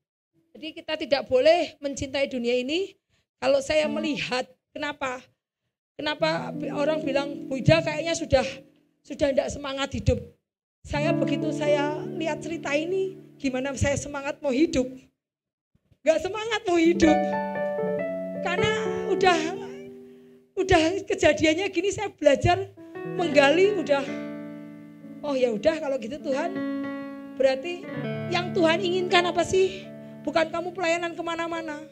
Jadi kita tidak boleh mencintai dunia ini. Kalau saya melihat, kenapa orang bilang Bu Ida kayaknya sudah tidak semangat hidup. Begitu saya lihat cerita ini, gimana saya semangat mau hidup? Gak semangat mau hidup. Karena udah kejadiannya gini, saya belajar menggali, oh ya udah kalau gitu Tuhan, berarti yang Tuhan inginkan apa sih? Bukan kamu pelayanan kemana-mana.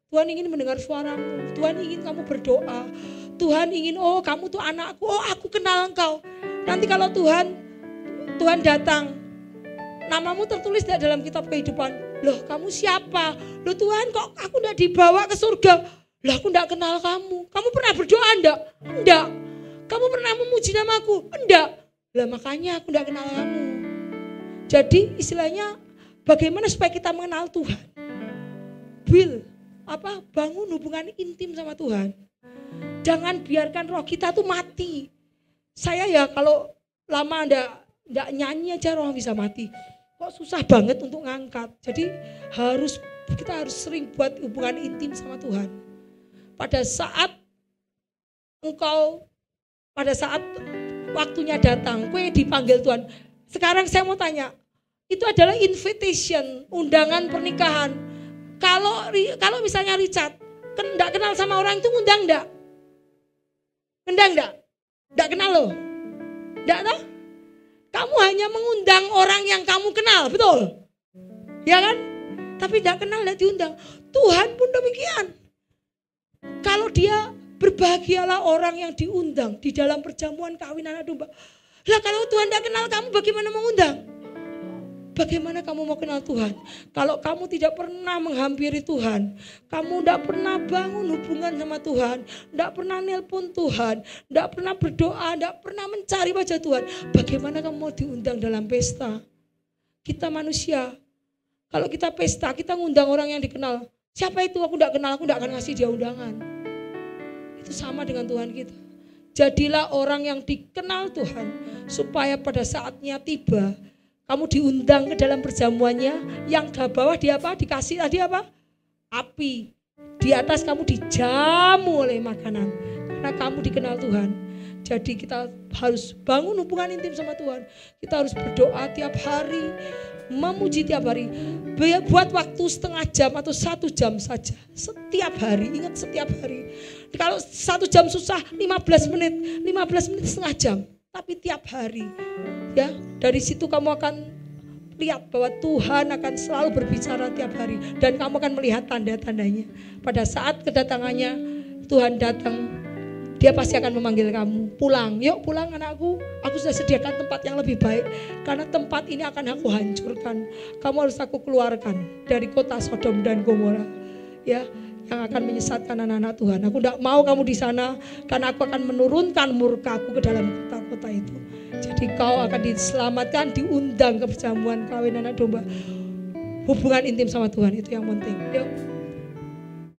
Tuhan ingin mendengar suaramu. Tuhan ingin kamu berdoa. Tuhan ingin, oh kamu tuh anakku, oh aku kenal engkau. Nanti kalau Tuhan datang, namamu tertulis tidak dalam kitab kehidupan. Loh kamu siapa? Loh Tuhan kok aku tidak dibawa ke surga? Loh aku tidak kenal kamu. Kamu pernah berdoa enggak? Enggak. Kamu pernah memuji namaku? Enggak. Lah makanya aku tidak kenal kamu. Jadi istilahnya bagaimana supaya kita mengenal Tuhan? Bangun hubungan intim sama Tuhan. Jangan biarkan roh kita tuh mati. Saya ya kalau lama enggak nyanyi aja roh bisa mati. Kok susah banget untuk ngangkat. Jadi kita harus sering buat hubungan intim sama Tuhan. Pada saat waktunya datang, kue dipanggil Tuhan. Sekarang saya mau tanya, itu adalah invitation, undangan pernikahan. Kalau misalnya Richard enggak kenal sama orang itu, ngundang enggak? Ngundang enggak? Enggak kenal loh. Enggak toh? Kamu hanya mengundang orang yang kamu kenal, betul? Ya kan? Tapi enggak kenal, enggak diundang. Tuhan pun demikian. Kalau dia berbahagialah orang yang diundang di dalam perjamuan kawin anak domba. Lah kalau Tuhan enggak kenal kamu, bagaimana mengundang? Bagaimana kamu mau kenal Tuhan? Kalau kamu tidak pernah menghampiri Tuhan, kamu tidak pernah bangun hubungan sama Tuhan, tidak pernah nelpon Tuhan, tidak pernah berdoa, tidak pernah mencari wajah Tuhan, bagaimana kamu mau diundang dalam pesta? Kita manusia, kalau kita pesta, kita ngundang orang yang dikenal. Siapa itu? Aku tidak kenal, aku tidak akan ngasih dia undangan. Itu sama dengan Tuhan kita. Jadilah orang yang dikenal Tuhan, supaya pada saatnya tiba, kamu diundang ke dalam perjamuannya, yang di bawah dikasih tadi apa? Api. Di atas kamu dijamu oleh makanan. Karena kamu dikenal Tuhan. Jadi kita harus bangun hubungan intim sama Tuhan. Kita harus berdoa tiap hari, memuji tiap hari. Buat waktu setengah jam atau 1 jam saja. Setiap hari, ingat setiap hari. Kalau 1 jam susah, 15 menit setengah jam. Tapi tiap hari. Ya, dari situ kamu akan lihat bahwa Tuhan akan selalu berbicara tiap hari dan kamu akan melihat tanda-tandanya. Pada saat kedatangannya Tuhan datang, dia pasti akan memanggil kamu, pulang. Yuk pulang anakku, aku sudah sediakan tempat yang lebih baik. Karena tempat ini akan aku hancurkan. Kamu harus aku keluarkan dari kota Sodom dan Gomora. Ya, yang akan menyesatkan anak-anak Tuhan. Aku tidak mau kamu di sana karena aku akan menurunkan murkaku ke dalam kota-kota itu. Jadi kau akan diselamatkan, diundang ke perjamuan kawin anak domba. Hubungan intim sama Tuhan itu yang penting. Yuk.